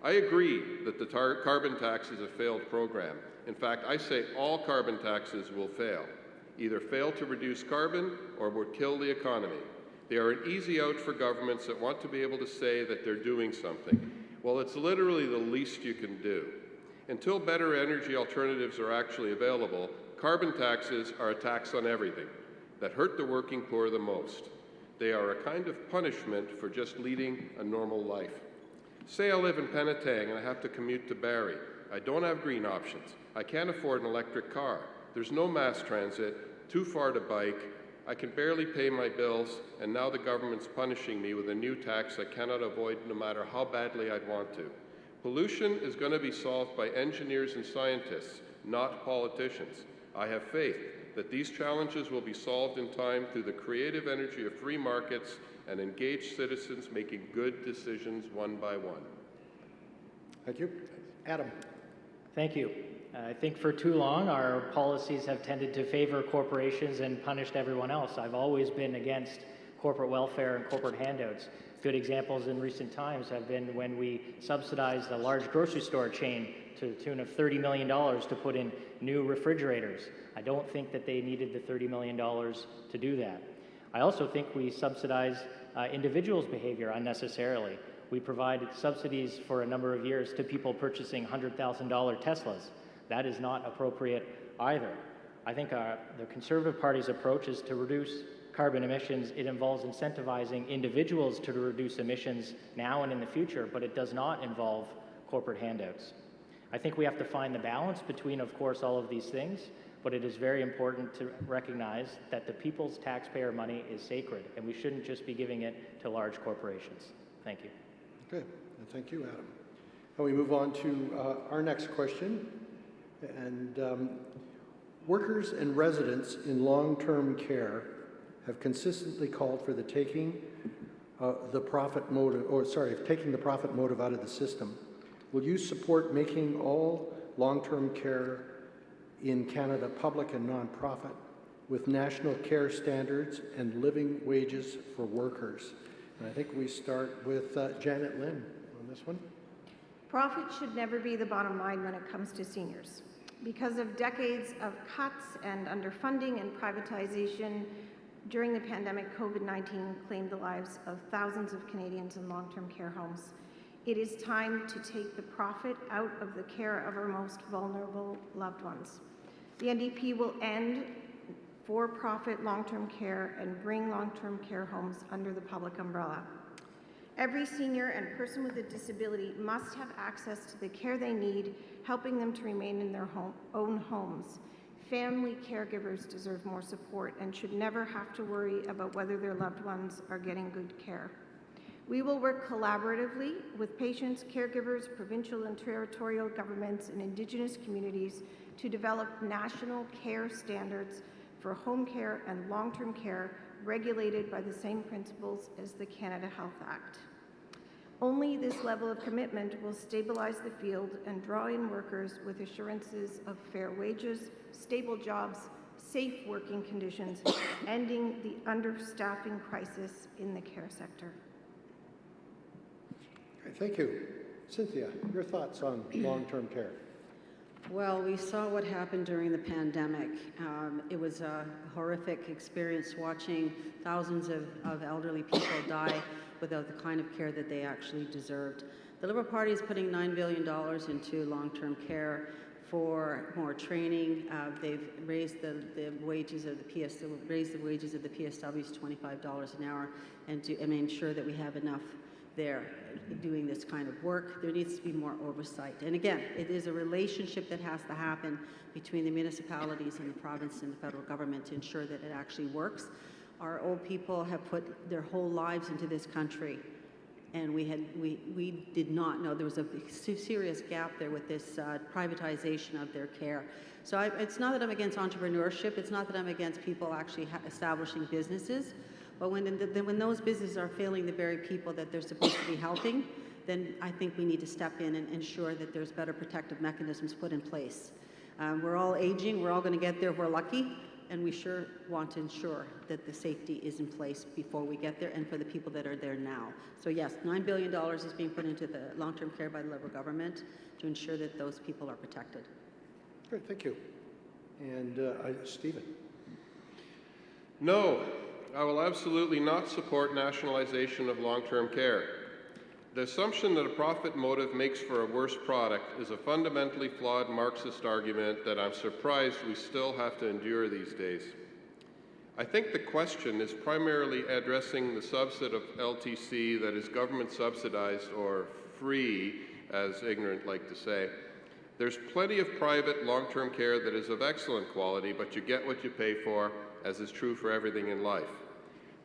I agree that the carbon tax is a failed program. In fact, I say all carbon taxes will fail. Either fail to reduce carbon or would kill the economy. They are an easy out for governments that want to be able to say that they're doing something. Well, it's literally the least you can do. Until better energy alternatives are actually available, carbon taxes are a tax on everything that hurt the working poor the most. They are a kind of punishment for just leading a normal life. Say I live in Penetang and I have to commute to Barrie. I don't have green options. I can't afford an electric car. There's no mass transit, too far to bike. I can barely pay my bills, and now the government's punishing me with a new tax I cannot avoid no matter how badly I'd want to. Pollution is going to be solved by engineers and scientists, not politicians. I have faith that these challenges will be solved in time through the creative energy of free markets and engaged citizens making good decisions one by one. Thank you. Adam. Thank you. I think for too long our policies have tended to favor corporations and punished everyone else. I've always been against corporate welfare and corporate handouts. Good examples in recent times have been when we subsidized a large grocery store chain to the tune of $30 million to put in new refrigerators. I don't think that they needed the $30 million to do that. I also think we subsidize individuals' behavior unnecessarily. We provided subsidies for a number of years to people purchasing $100,000 Teslas. That is not appropriate either. I think the Conservative Party's approach is to reduce carbon emissions. It involves incentivizing individuals to reduce emissions now and in the future, but it does not involve corporate handouts. I think we have to find the balance between, of course, all of these things, but it is very important to recognize that the people's taxpayer money is sacred, and we shouldn't just be giving it to large corporations. Thank you. Okay, and thank you, Adam. And we move on to our next question. And workers and residents in long-term care have consistently called for the taking the profit motive out of the system. Will you support making all long-term care in Canada public and non-profit with national care standards and living wages for workers? And I think we start with Janet-Lynne on this one. Profit should never be the bottom line when it comes to seniors. Because of decades of cuts and underfunding and privatization during the pandemic, COVID-19 claimed the lives of thousands of Canadians in long-term care homes. It is time to take the profit out of the care of our most vulnerable loved ones. The NDP will end for-profit long-term care and bring long-term care homes under the public umbrella. Every senior and person with a disability must have access to the care they need, helping them to remain in their own homes. Family caregivers deserve more support and should never have to worry about whether their loved ones are getting good care. We will work collaboratively with patients, caregivers, provincial and territorial governments, and Indigenous communities to develop national care standards for home care and long-term care regulated by the same principles as the Canada Health Act. Only this level of commitment will stabilize the field and draw in workers with assurances of fair wages, stable jobs, safe working conditions, ending the understaffing crisis in the care sector. Okay, thank you. Cynthia, your thoughts on long-term care? Well, we saw what happened during the pandemic. It was a horrific experience watching thousands of elderly people die without the kind of care that they actually deserved. The Liberal Party is putting $9 billion into long-term care for more training. They've raised the wages of the PSWs to $25 an hour and ensure that we have enough there doing this kind of work. There needs to be more oversight. And again, it is a relationship that has to happen between the municipalities and the province and the federal government to ensure that it actually works. Our old people have put their whole lives into this country, and we did not know there was a serious gap there with this privatization of their care. So it's not that I'm against entrepreneurship. It's not that I'm against people actually establishing businesses. But when those businesses are failing the very people that they're supposed to be helping, then I think we need to step in and ensure that there's better protective mechanisms put in place. We're all aging. We're all going to get there if we're lucky. And we sure want to ensure that the safety is in place before we get there and for the people that are there now. So yes, $9 billion is being put into the long-term care by the Liberal government to ensure that those people are protected. Great, thank you. And Stephen. No, I will absolutely not support nationalization of long-term care. The assumption that a profit motive makes for a worse product is a fundamentally flawed Marxist argument that I'm surprised we still have to endure these days. I think the question is primarily addressing the subset of LTC that is government subsidized or free, as ignorant like to say. There's plenty of private long-term care that is of excellent quality, but you get what you pay for, as is true for everything in life.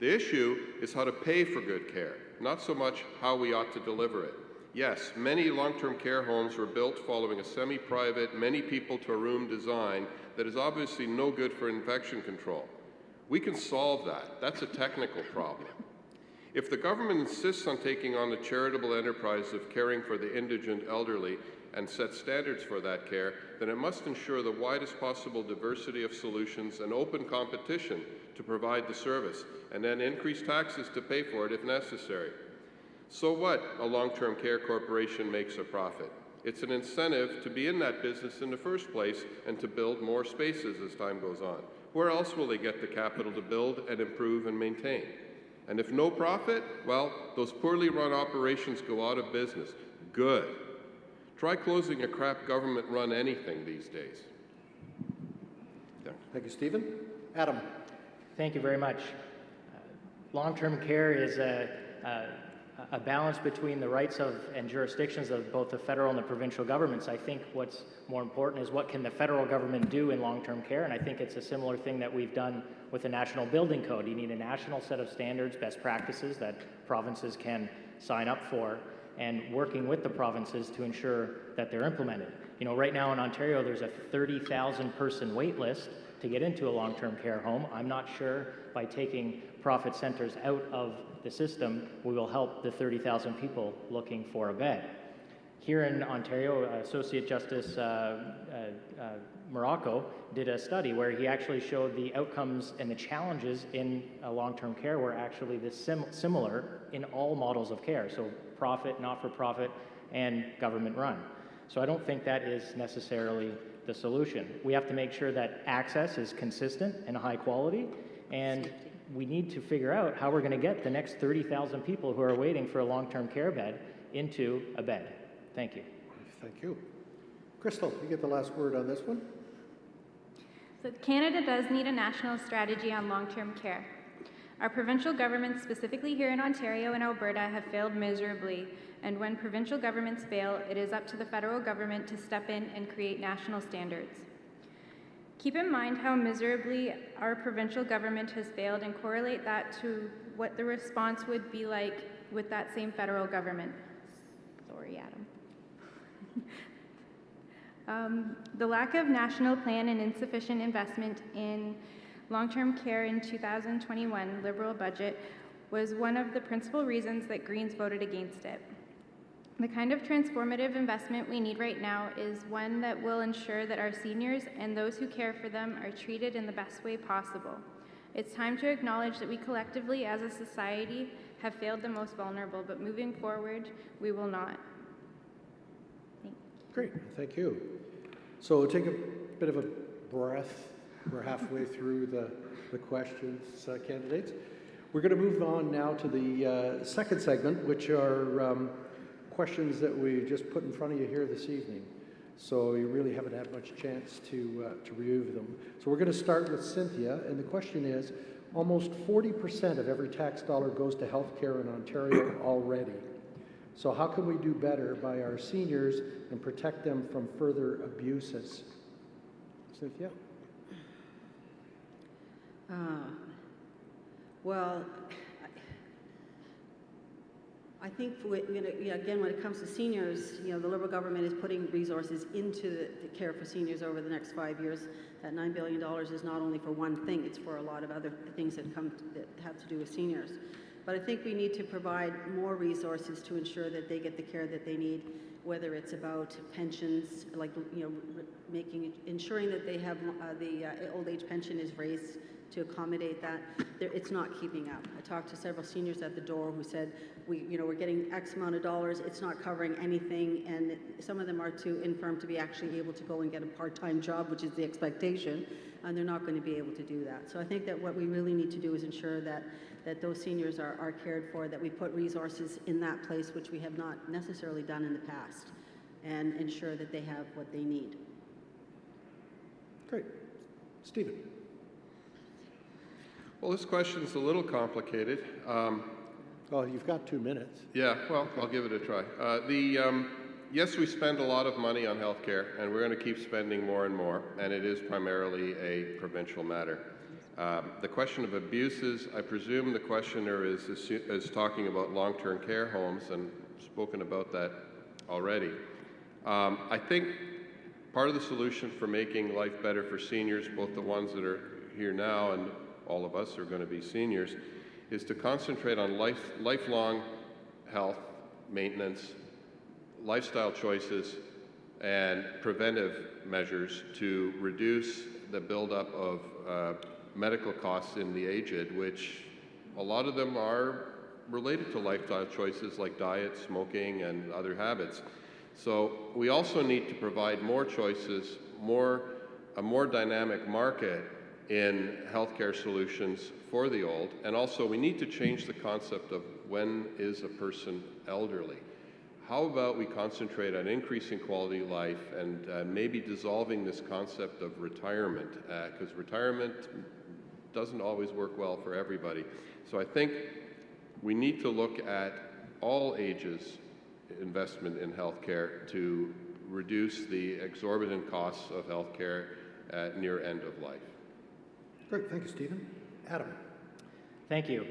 The issue is how to pay for good care, not so much how we ought to deliver it. Yes, many long-term care homes were built following a semi-private, many people to a room design that is obviously no good for infection control. We can solve that. That's a technical problem. If the government insists on taking on the charitable enterprise of caring for the indigent elderly and set standards for that care, then it must ensure the widest possible diversity of solutions and open competition to provide the service, and then increase taxes to pay for it if necessary. So what a long-term care corporation makes a profit? It's an incentive to be in that business in the first place and to build more spaces as time goes on. Where else will they get the capital to build and improve and maintain? And if no profit, well, those poorly run operations go out of business. Good. Try closing a crap government-run anything these days. Yeah. Thank you, Stephen. Adam. Thank you very much. Long-term care is a balance between the rights of and jurisdictions of both the federal and the provincial governments. I think what's more important is what can the federal government do in long-term care, and I think it's a similar thing that we've done with the National Building Code. You need a national set of standards, best practices that provinces can sign up for, and working with the provinces to ensure that they're implemented. You know, right now in Ontario, there's a 30,000 person wait list to get into a long-term care home. I'm not sure by taking profit centers out of the system, we will help the 30,000 people looking for a bed. Here in Ontario, Associate Justice Morocco did a study where he actually showed the outcomes and the challenges in long-term care were actually similar in all models of care, so profit, not-for-profit, and government-run. So I don't think that is necessarily the solution. We have to make sure that access is consistent and high quality, and we need to figure out how we're going to get the next 30,000 people who are waiting for a long-term care bed into a bed. Thank you. Thank you. Crystal, you get the last word on this one. So Canada does need a national strategy on long-term care. Our provincial governments, specifically here in Ontario and Alberta, have failed miserably, and when provincial governments fail, it is up to the federal government to step in and create national standards. Keep in mind how miserably our provincial government has failed and correlate that to what the response would be like with that same federal government. Sorry, Adam. The lack of national plan and insufficient investment in long-term care in 2021 Liberal budget was one of the principal reasons that Greens voted against it. The kind of transformative investment we need right now is one that will ensure that our seniors and those who care for them are treated in the best way possible. It's time to acknowledge that we collectively as a society have failed the most vulnerable, but moving forward, we will not. Great, thank you. So take a bit of a breath. We're halfway through the questions, candidates. We're going to move on now to the second segment, which are questions that we just put in front of you here this evening. So you really haven't had much chance to review them. So we're going to start with Cynthia, and the question is, almost 40% of every tax dollar goes to healthcare in Ontario already. So how can we do better by our seniors and protect them from further abuses? Cynthia? Well, I think again, when it comes to seniors, the Liberal government is putting resources into the care for seniors over the next 5 years. That $9 billion is not only for one thing; it's for a lot of other things that have to do with seniors. But I think we need to provide more resources to ensure that they get the care that they need. Whether it's about pensions, like ensuring that they have the old age pension is raised to accommodate that. It's not keeping up. I talked to several seniors at the door who said, we're getting X amount of dollars, it's not covering anything, and some of them are too infirm to be actually able to go and get a part-time job, which is the expectation, and they're not going to be able to do that. So I think that what we really need to do is ensure that those seniors are cared for, that we put resources in that place, which we have not necessarily done in the past, and ensure that they have what they need. Great. Stephen. Well, this question's a little complicated. Well, you've got 2 minutes. Yeah, well, I'll give it a try. Yes, we spend a lot of money on healthcare, and we're going to keep spending more and more, and it is primarily a provincial matter. The question of abuses, I presume the questioner is talking about long-term care homes, and spoken about that already. I think part of the solution for making life better for seniors, both the ones that are here now and all of us are going to be seniors, is to concentrate on lifelong health, maintenance, lifestyle choices, and preventive measures to reduce the buildup of medical costs in the aged, which a lot of them are related to lifestyle choices like diet, smoking, and other habits. So we also need to provide more choices, a more dynamic market in healthcare solutions for the old, and also we need to change the concept of when is a person elderly. How about we concentrate on increasing quality of life and maybe dissolving this concept of retirement, because retirement doesn't always work well for everybody. So I think we need to look at all ages investment in healthcare to reduce the exorbitant costs of healthcare at near end of life. Great, thank you, Stephen. Adam. Thank you.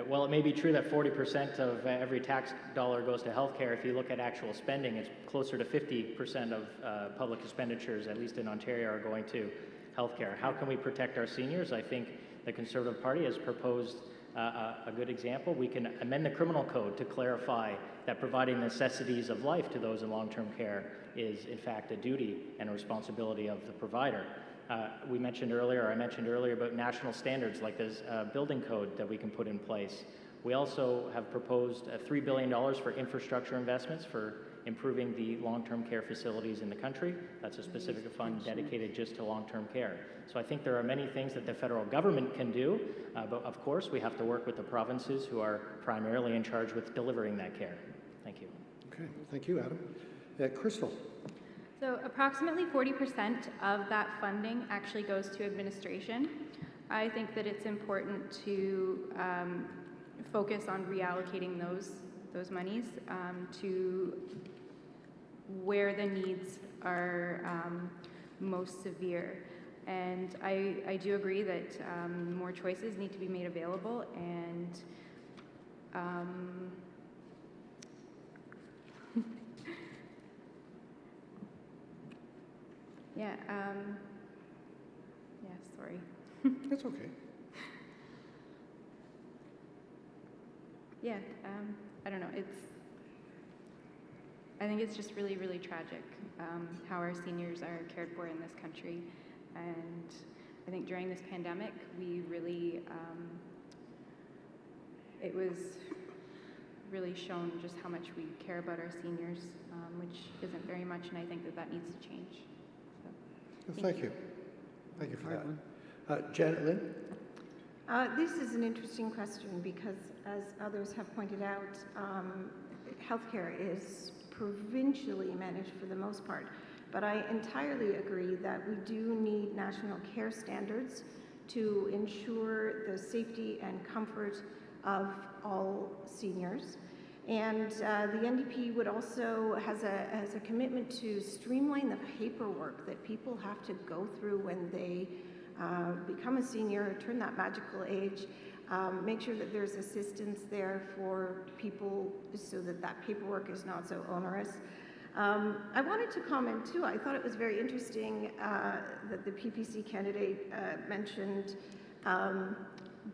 Well, it may be true that 40% of every tax dollar goes to healthcare. If you look at actual spending, it's closer to 50% of public expenditures, at least in Ontario, are going to healthcare. How can we protect our seniors? I think the Conservative Party has proposed a good example. We can amend the criminal code to clarify that providing necessities of life to those in long-term care is, in fact, a duty and a responsibility of the provider. I mentioned earlier about national standards like this building code that we can put in place. We also have proposed $3 billion for infrastructure investments for improving the long-term care facilities in the country. That's a specific fund dedicated just to long-term care. So I think there are many things that the federal government can do, but of course we have to work with the provinces who are primarily in charge with delivering that care. Thank you. Okay, thank you, Adam. Crystal. So approximately 40% of that funding actually goes to administration. I think that it's important to focus on reallocating those monies to where the needs are most severe. And I do agree that more choices need to be made available, and sorry. That's okay. I don't know, I think it's just really, really tragic how our seniors are cared for in this country. And I think during this pandemic, we really, it was really shown just how much we care about our seniors, which isn't very much, and I think that needs to change. So, Thank you. Thank you for that. Janet-Lynne? This is an interesting question because, as others have pointed out, healthcare is provincially managed for the most part. But I entirely agree that we do need national care standards to ensure the safety and comfort of all seniors. And the NDP would also has a commitment to streamline the paperwork that people have to go through when they become a senior, turn that magical age, make sure that there's assistance there for people so that that paperwork is not so onerous. I wanted to comment too, I thought it was very interesting that the PPC candidate mentioned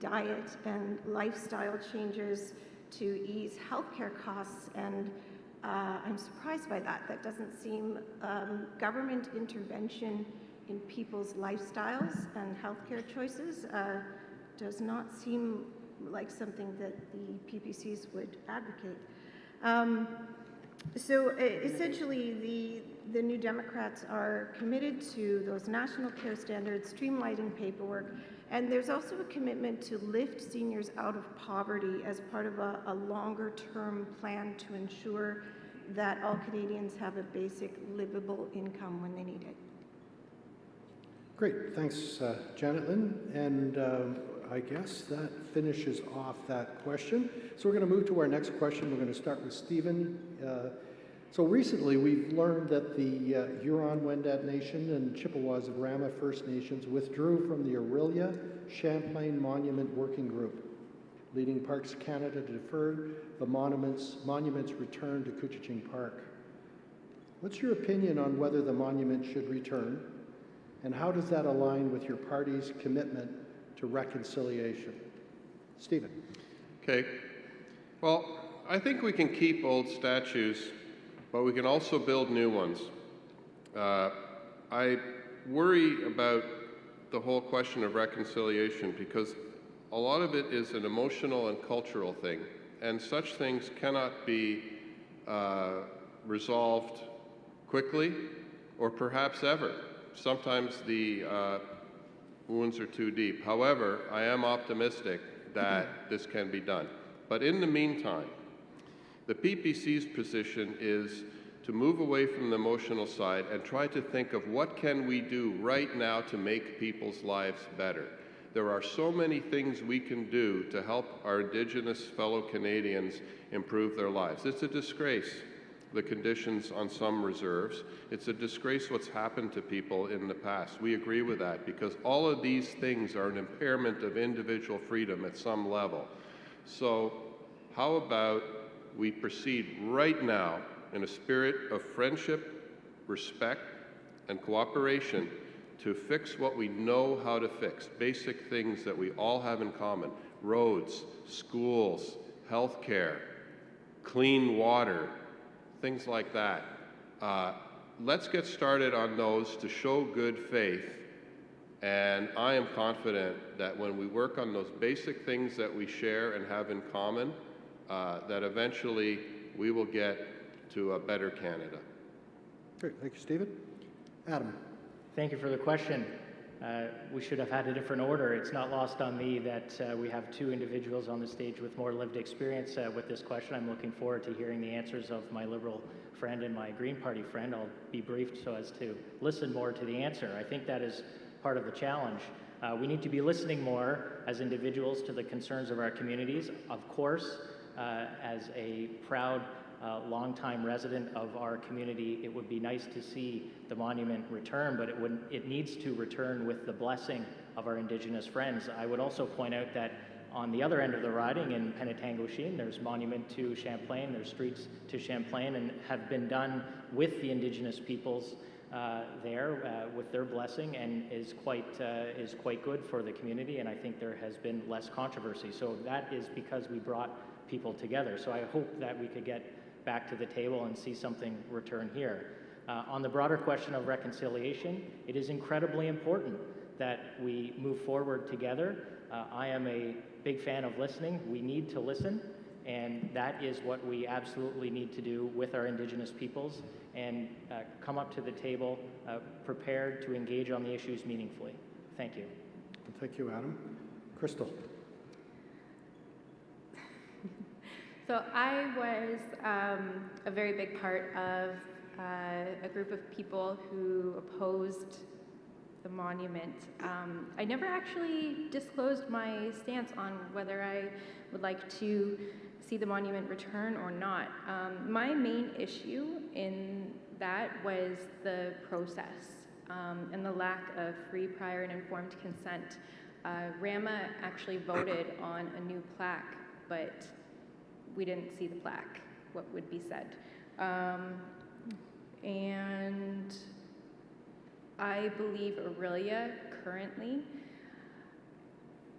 diet and lifestyle changes to ease healthcare costs, and I'm surprised by that. That doesn't seem government intervention in people's lifestyles and healthcare choices does not seem like something that the PPCs would advocate. So essentially, the New Democrats are committed to those national care standards, streamlining paperwork, and there's also a commitment to lift seniors out of poverty as part of a longer-term plan to ensure that all Canadians have a basic livable income when they need it. Great, thanks, Janet-Lynne. And I guess that finishes off that question. So we're going to move to our next question. We're going to start with Stephen. So recently, we've learned that the Huron-Wendat Nation and Chippewas-Rama First Nations withdrew from the Orillia Champlain Monument Working Group, leading Parks Canada to defer the monument's return to Couchiching Park. What's your opinion on whether the monument should return, and how does that align with your party's commitment to reconciliation? Stephen. Okay. Well, I think we can keep old statues, but we can also build new ones. I worry about the whole question of reconciliation because a lot of it is an emotional and cultural thing, and such things cannot be resolved quickly or perhaps ever. Sometimes the wounds are too deep. However, I am optimistic that this can be done. But in the meantime, the PPC's position is to move away from the emotional side and try to think of what can we do right now to make people's lives better. There are so many things we can do to help our Indigenous fellow Canadians improve their lives. It's a disgrace, the conditions on some reserves. It's a disgrace what's happened to people in the past. We agree with that because all of these things are an impairment of individual freedom at some level. So how about we proceed right now in a spirit of friendship, respect, and cooperation to fix what we know how to fix, basic things that we all have in common: roads, schools, healthcare, clean water, things like that. Let's get started on those to show good faith, and I am confident that when we work on those basic things that we share and have in common, that eventually we will get to a better Canada. Great, thank you, Stephen. Adam. Thank you for the question. We should have had a different order. It's not lost on me that we have two individuals on the stage with more lived experience with this question. I'm looking forward to hearing the answers of my Liberal friend and my Green Party friend. I'll be briefed so as to listen more to the answer. I think that is part of the challenge. We need to be listening more as individuals to the concerns of our communities. Of course, as a proud longtime resident of our community, it would be nice to see the monument return, but it needs to return with the blessing of our Indigenous friends. I would also point out that on the other end of the riding in Penetanguishene, there's monument to Champlain, there's streets to Champlain, and have been done with the Indigenous peoples there with their blessing, and is quite good for the community, and I think there has been less controversy. So that is because we brought people together. So I hope that we could get back to the table and see something return here. On the broader question of reconciliation, it is incredibly important that we move forward together. I am a big fan of listening. We need to listen, and that is what we absolutely need to do with our Indigenous peoples, and come up to the table prepared to engage on the issues meaningfully. Thank you. Thank you, Adam. Crystal. So I was a very big part of a group of people who opposed the monument. I never actually disclosed my stance on whether I would like to see the monument return or not. My main issue in that was the process and the lack of free, prior, and informed consent. RAMA actually voted on a new plaque, but we didn't see the plaque, what would be said. And I believe Aurelia currently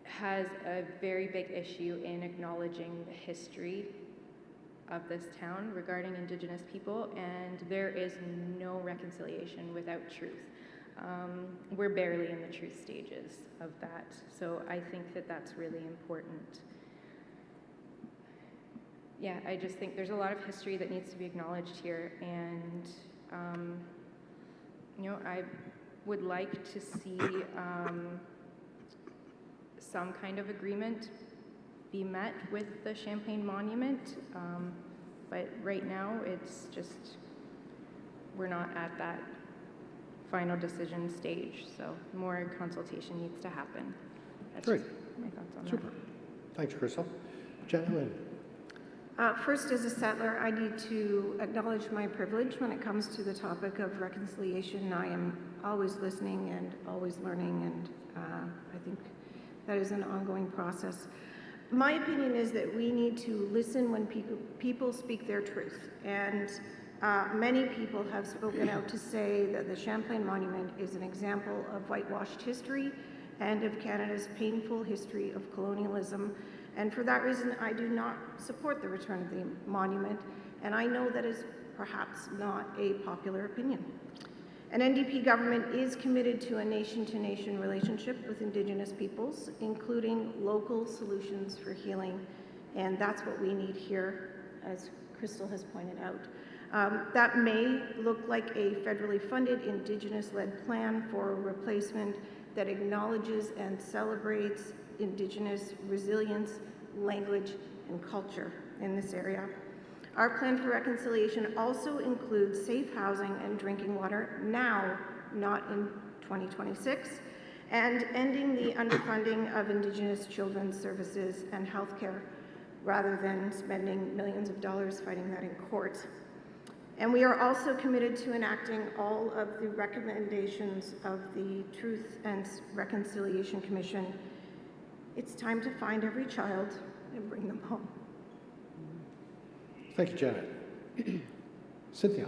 has a very big issue in acknowledging the history of this town regarding Indigenous people, and there is no reconciliation without truth. We're barely in the truth stages of that, so I think that that's really important. Yeah, I just think there's a lot of history that needs to be acknowledged here, and you know, I would like to see some kind of agreement be met with the Champlain Monument, but right now it's just, we're not at that final decision stage, so more consultation needs to happen. That's Great. just my thoughts on Super. Thanks, Crystal. Janet-Lynne. First, as a settler, I need to acknowledge my privilege when it comes to the topic of reconciliation. I am always listening and always learning, and I think that is an ongoing process. My opinion is that we need to listen when people speak their truth, and many people have spoken out to say that the Champlain Monument is an example of whitewashed history and of Canada's painful history of colonialism. And for that reason, I do not support the return of the monument, and I know that is perhaps not a popular opinion. An NDP government is committed to a nation-to-nation relationship with Indigenous peoples, including local solutions for healing, and that's what we need here, as Crystal has pointed out. That may look like a federally funded, Indigenous-led plan for a replacement that acknowledges and celebrates Indigenous resilience, language, and culture in this area. Our plan for reconciliation also includes safe housing and drinking water now, not in 2026, and ending the underfunding of Indigenous children's services and healthcare, rather than spending millions of dollars fighting that in court. And we are also committed to enacting all of the recommendations of the Truth and Reconciliation Commission. It's time to find every child and bring them home. Thank you, Janet. Cynthia.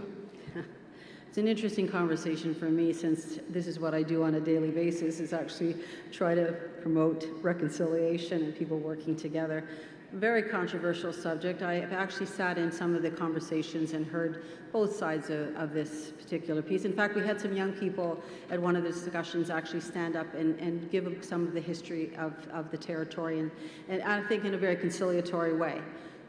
It's an interesting conversation for me, since this is what I do on a daily basis, is actually try to promote reconciliation and people working together. Very controversial subject. I have actually sat in some of the conversations and heard both sides of this particular piece. In fact, we had some young people at one of the discussions actually stand up and give some of the history of the territory, and I think in a very conciliatory way.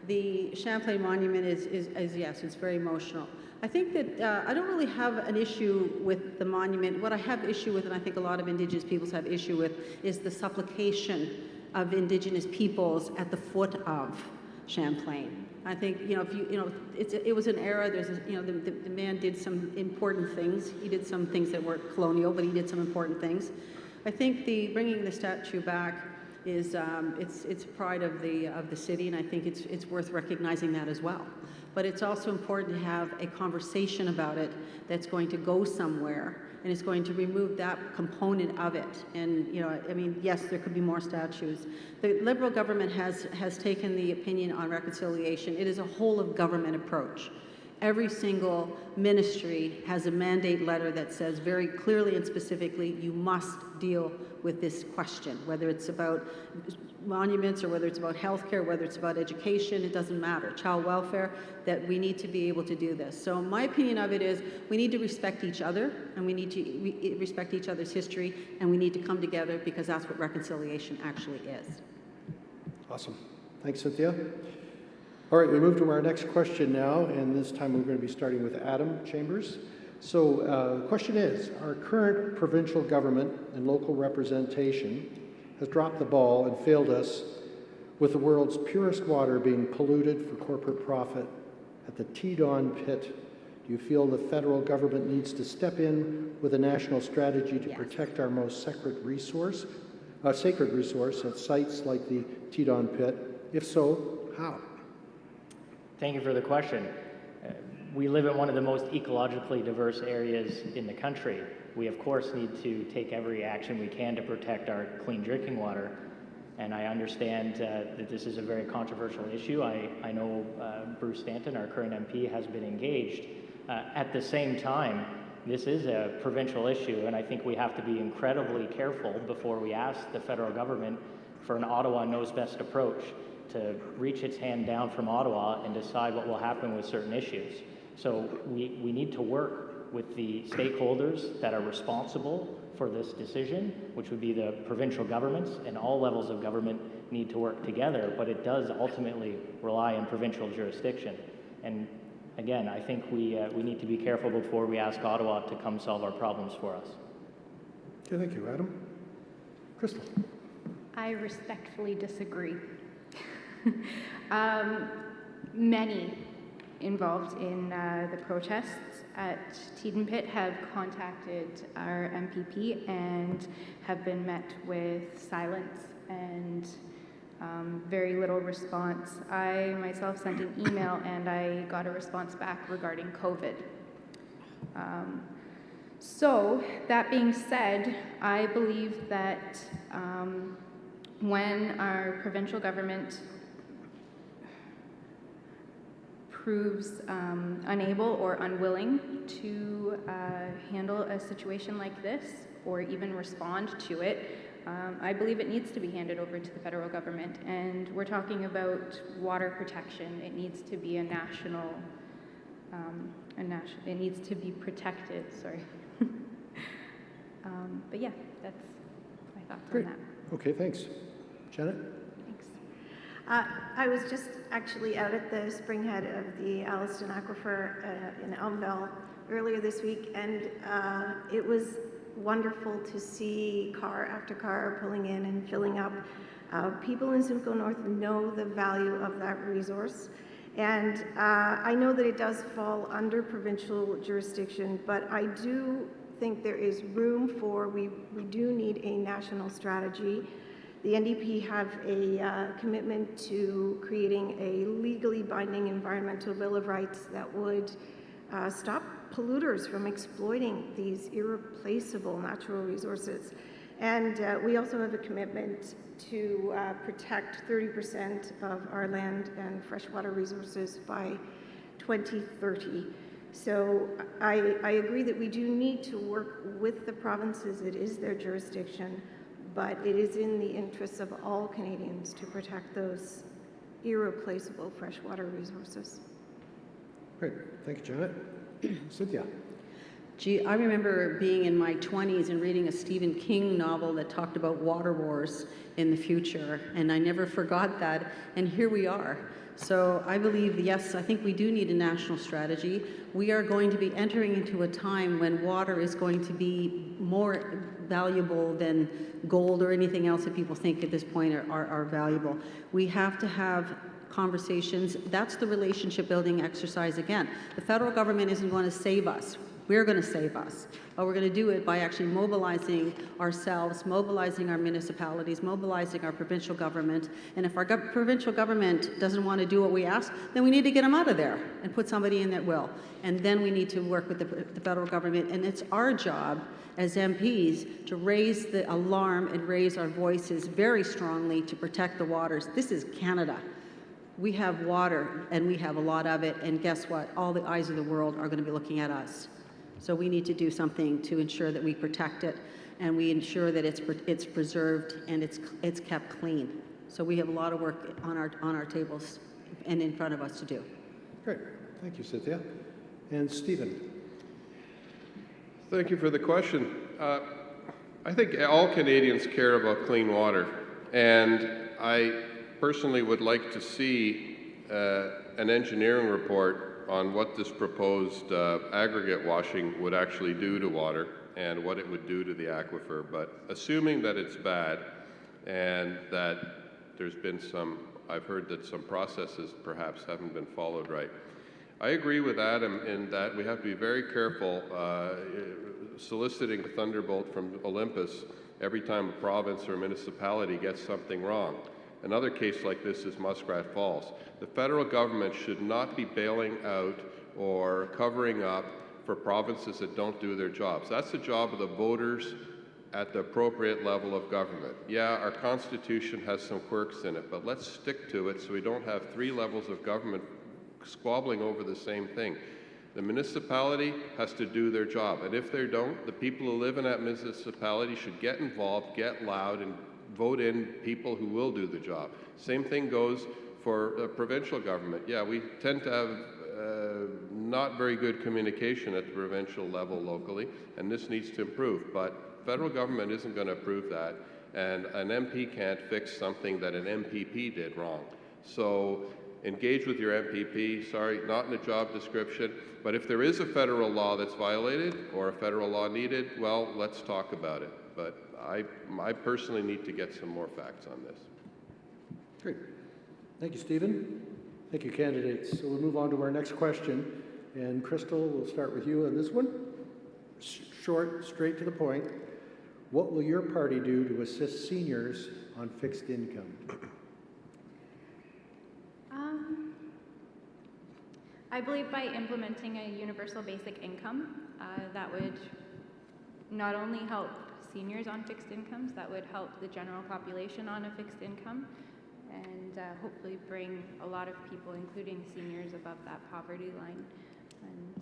The Champlain Monument is yes, it's very emotional. I think that I don't really have an issue with the monument. What I have issue with, and I think a lot of Indigenous peoples have issue with, is the supplication of Indigenous peoples at the foot of Champlain. I think, it was an era. There's, the man did some important things. He did some things that weren't colonial, but he did some important things. I think bringing the statue back is it's pride of the city, and I think it's worth recognizing that as well. But it's also important to have a conversation about it that's going to go somewhere, and it's going to remove that component of it. And yes, there could be more statues. The Liberal government has taken the opinion on reconciliation. It is a whole of government approach. Every single ministry has a mandate letter that says very clearly and specifically, you must deal with this question, whether it's about monuments or whether it's about healthcare, whether it's about education, it doesn't matter. Child welfare, that we need to be able to do this. So my opinion of it is we need to respect each other, and we need to respect each other's history, and we need to come together, because that's what reconciliation actually is. Awesome. Thanks, Cynthia. All right, we move to our next question now, and this time we're going to be starting with Adam Chambers. So the question is, our current provincial government and local representation has dropped the ball and failed us, with the world's purest water being polluted for corporate profit at the Teton pit. Do you feel the federal government needs to step in with a national strategy to protect our most sacred resource at sites like the Teton pit? If so, how? Thank you for the question. We live in one of the most ecologically diverse areas in the country. We, of course, need to take every action we can to protect our clean drinking water. And I understand that this is a very controversial issue. I know Bruce Stanton, our current MP, has been engaged. At the same time, this is a provincial issue, and I think we have to be incredibly careful before we ask the federal government for an Ottawa knows best approach to reach its hand down from Ottawa and decide what will happen with certain issues. So we need to work with the stakeholders that are responsible for this decision, which would be the provincial governments, and all levels of government need to work together, but it does ultimately rely on provincial jurisdiction. And again, I think we need to be careful before we ask Ottawa to come solve our problems for us. Okay, thank you, Adam. Crystal. I respectfully disagree. Many involved in the protests at Teton Pit have contacted our MPP and have been met with silence and very little response. I myself sent an email and I got a response back regarding COVID. So that being said, I believe that when our provincial government proves unable or unwilling to handle a situation like this or even respond to it, I believe it needs to be handed over to the federal government. And we're talking about water protection. It needs to be a national, it needs to be protected, sorry. But yeah, that's my thoughts Great. on that. Okay, thanks. Janet? Thanks. I was just actually out at the springhead of the Alliston Aquifer in Elmville earlier this week, and it was wonderful to see car after car pulling in and filling up. People in Simcoe North know the value of that resource, and I know that it does fall under provincial jurisdiction, but I do think there is room for, we do need a national strategy. The NDP have a commitment to creating a legally binding environmental bill of rights that would stop polluters from exploiting these irreplaceable natural resources. And we also have a commitment to protect 30% of our land and freshwater resources by 2030. So I agree that we do need to work with the provinces. It is their jurisdiction, but it is in the interests of all Canadians to protect those irreplaceable freshwater resources. Great. Thank you, Janet. Cynthia. Gee, I remember being in my 20s and reading a Stephen King novel that talked about water wars in the future, and I never forgot that, and here we are. So I believe, yes, I think we do need a national strategy. We are going to be entering into a time when water is going to be more valuable than gold or anything else that people think at this point are valuable. We have to have conversations. That's the relationship building exercise again. The federal government isn't going to save us. We're going to save us. But we're going to do it by actually mobilizing ourselves, mobilizing our municipalities, mobilizing our provincial government. And if our provincial government doesn't want to do what we ask, then we need to get them out of there and put somebody in that will. And then we need to work with the federal government. And it's our job as MPs to raise the alarm and raise our voices very strongly to protect the waters. This is Canada. We have water, and we have a lot of it, and guess what? All the eyes of the world are going to be looking at us. So we need to do something to ensure that we protect it, and we ensure that it's preserved and it's kept clean. So we have a lot of work on our tables and in front of us to do. Great. Thank you, Cynthia. And Stephen. Thank you for the question. I think all Canadians care about clean water, and I personally would like to see an engineering report on what this proposed aggregate washing would actually do to water and what it would do to the aquifer. But assuming that it's bad and that there's been I've heard that some processes perhaps haven't been followed right. I agree with Adam in that we have to be very careful soliciting a thunderbolt from Olympus every time a province or a municipality gets something wrong. Another case like this is Muskrat Falls. The federal government should not be bailing out or covering up for provinces that don't do their jobs. That's the job of the voters at the appropriate level of government. Yeah, our Constitution has some quirks in it, but let's stick to it so we don't have three levels of government squabbling over the same thing. The municipality has to do their job, and if they don't, the people who live in that municipality should get involved, get loud, and vote in people who will do the job. Same thing goes for provincial government. Yeah, we tend to have not very good communication at the provincial level locally, and this needs to improve. But federal government isn't going to approve that, and an MP can't fix something that an MPP did wrong. So engage with your MPP, sorry, not in the job description, but if there is a federal law that's violated or a federal law needed, well, let's talk about it. But I personally need to get some more facts on this. Great. Thank you, Stephen. Thank you, candidates. So we'll move on to our next question. And Crystal, we'll start with you on this one. Short, straight to the point. What will your party do to assist seniors on fixed income? I believe by implementing a universal basic income, that would not only help seniors on fixed incomes, that would help the general population on a fixed income, and hopefully bring a lot of people, including seniors, above that poverty line. And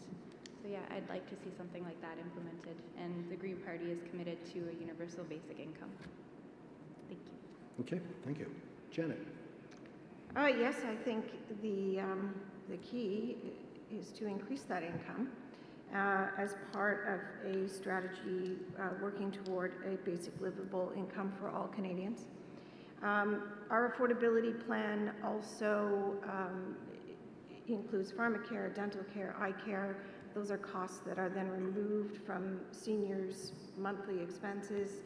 so yeah, I'd like to see something like that implemented, and the Green Party is committed to a universal basic income. Thank you. Okay, thank you. Janet. Yes, I think the key is to increase that income as part of a strategy working toward a basic livable income for all Canadians. Our affordability plan also includes pharmacare, dental care, eye care. Those are costs that are then removed from seniors' monthly expenses.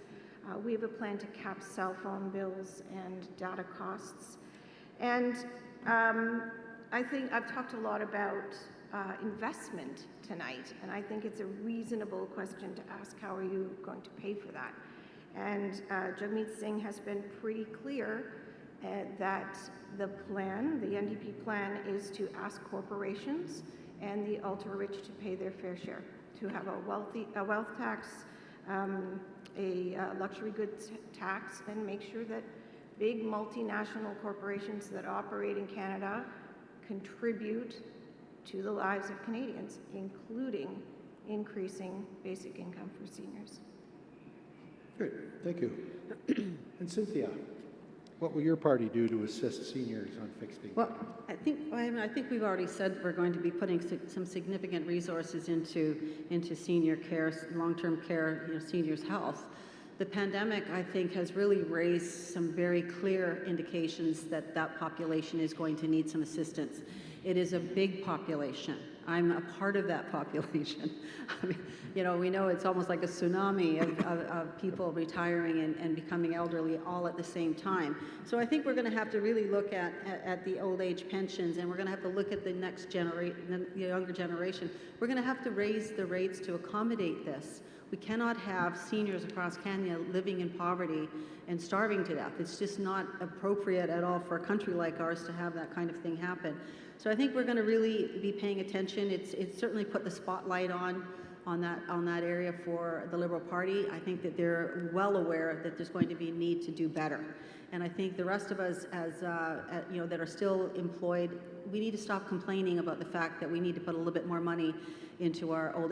We have a plan to cap cell phone bills and data costs. And I think I've talked a lot about investment tonight, and I think it's a reasonable question to ask, how are you going to pay for that? And Jagmeet Singh has been pretty clear that the plan, the NDP plan, is to ask corporations and the ultra-rich to pay their fair share, to have a wealth tax, a luxury goods tax, and make sure that big multinational corporations that operate in Canada contribute to the lives of Canadians, including increasing basic income for seniors. Great, thank you. And Cynthia, what will your party do to assist seniors on fixed income? Well, I think we've already said we're going to be putting some significant resources into senior care, long-term care, seniors' health. The pandemic, I think, has really raised some very clear indications that that population is going to need some assistance. It is a big population. I'm a part of that population. I mean, we know it's almost like a tsunami of people retiring and becoming elderly all at the same time. So I think we're going to have to really look at the old age pensions, and we're going to have to look at the next generation, the younger generation. We're going to have to raise the rates to accommodate this. We cannot have seniors across Canada living in poverty and starving to death. It's just not appropriate at all for a country like ours to have that kind of thing happen. So I think we're going to really be paying attention. It's certainly put the spotlight on that area for the Liberal Party. I think that they're well aware that there's going to be a need to do better. And I think the rest of us, that are still employed, we need to stop complaining about the fact that we need to put a little bit more money into our old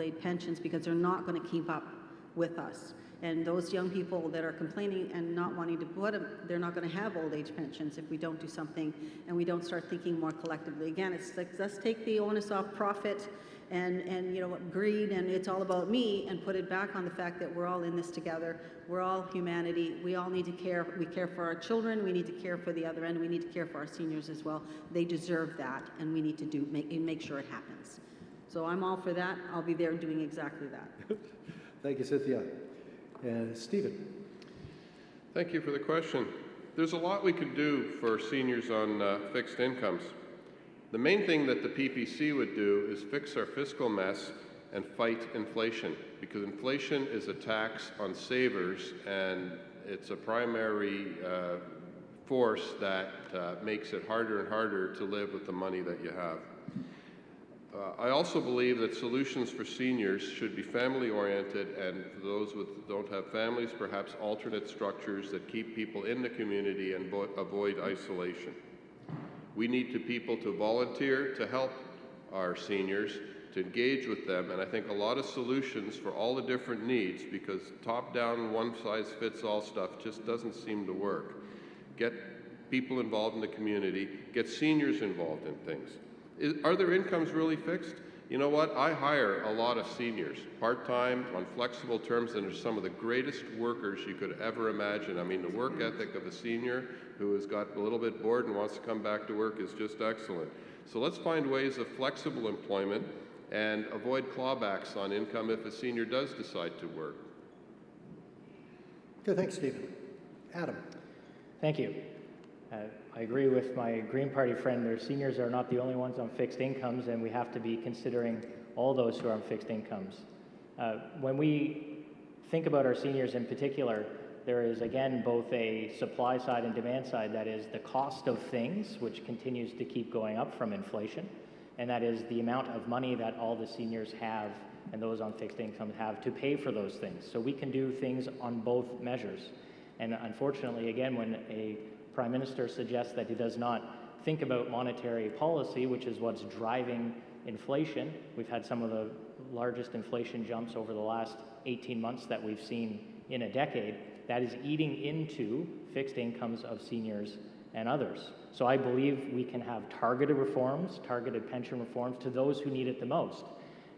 age pensions, because they're not going to keep up with us. And those young people that are complaining and not wanting to put them, they're not going to have old age pensions if we don't do something and we don't start thinking more collectively. Again, it's like, let's take the onus off profit and greed, and it's all about me, and put it back on the fact that we're all in this together. We're all humanity. We all need to care. We care for our children. We need to care for the other end. We need to care for our seniors as well. They deserve that, and we need to make sure it happens. So I'm all for that. I'll be there doing exactly that. Thank you, Cynthia. And Stephen. Thank you for the question. There's a lot we could do for seniors on fixed incomes. The main thing that the PPC would do is fix our fiscal mess and fight inflation, because inflation is a tax on savers, and it's a primary force that makes it harder and harder to live with the money that you have. I also believe that solutions for seniors should be family-oriented, and for those who don't have families, perhaps alternate structures that keep people in the community and avoid isolation. We need people to volunteer to help our seniors, to engage with them, and I think a lot of solutions for all the different needs, because top-down, one-size-fits-all stuff just doesn't seem to work. Get people involved in the community, get seniors involved in things. Are their incomes really fixed? You know what? I hire a lot of seniors, part-time, on flexible terms, and they're some of the greatest workers you could ever imagine. I mean, the work ethic of a senior who has got a little bit bored and wants to come back to work is just excellent. So let's find ways of flexible employment and avoid clawbacks on income if a senior does decide to work. Okay, thanks, Stephen. Adam. Thank you. I agree with my Green Party friend. Their seniors are not the only ones on fixed incomes, and we have to be considering all those who are on fixed incomes. When we think about our seniors in particular, there is, again, both a supply side and demand side. That is the cost of things, which continues to keep going up from inflation, and that is the amount of money that all the seniors have and those on fixed income have to pay for those things. So we can do things on both measures. And unfortunately, again, when a Prime Minister suggests that he does not think about monetary policy, which is what's driving inflation. We've had some of the largest inflation jumps over the last 18 months that we've seen in a decade. That is eating into fixed incomes of seniors and others. So I believe we can have targeted reforms, targeted pension reforms to those who need it the most.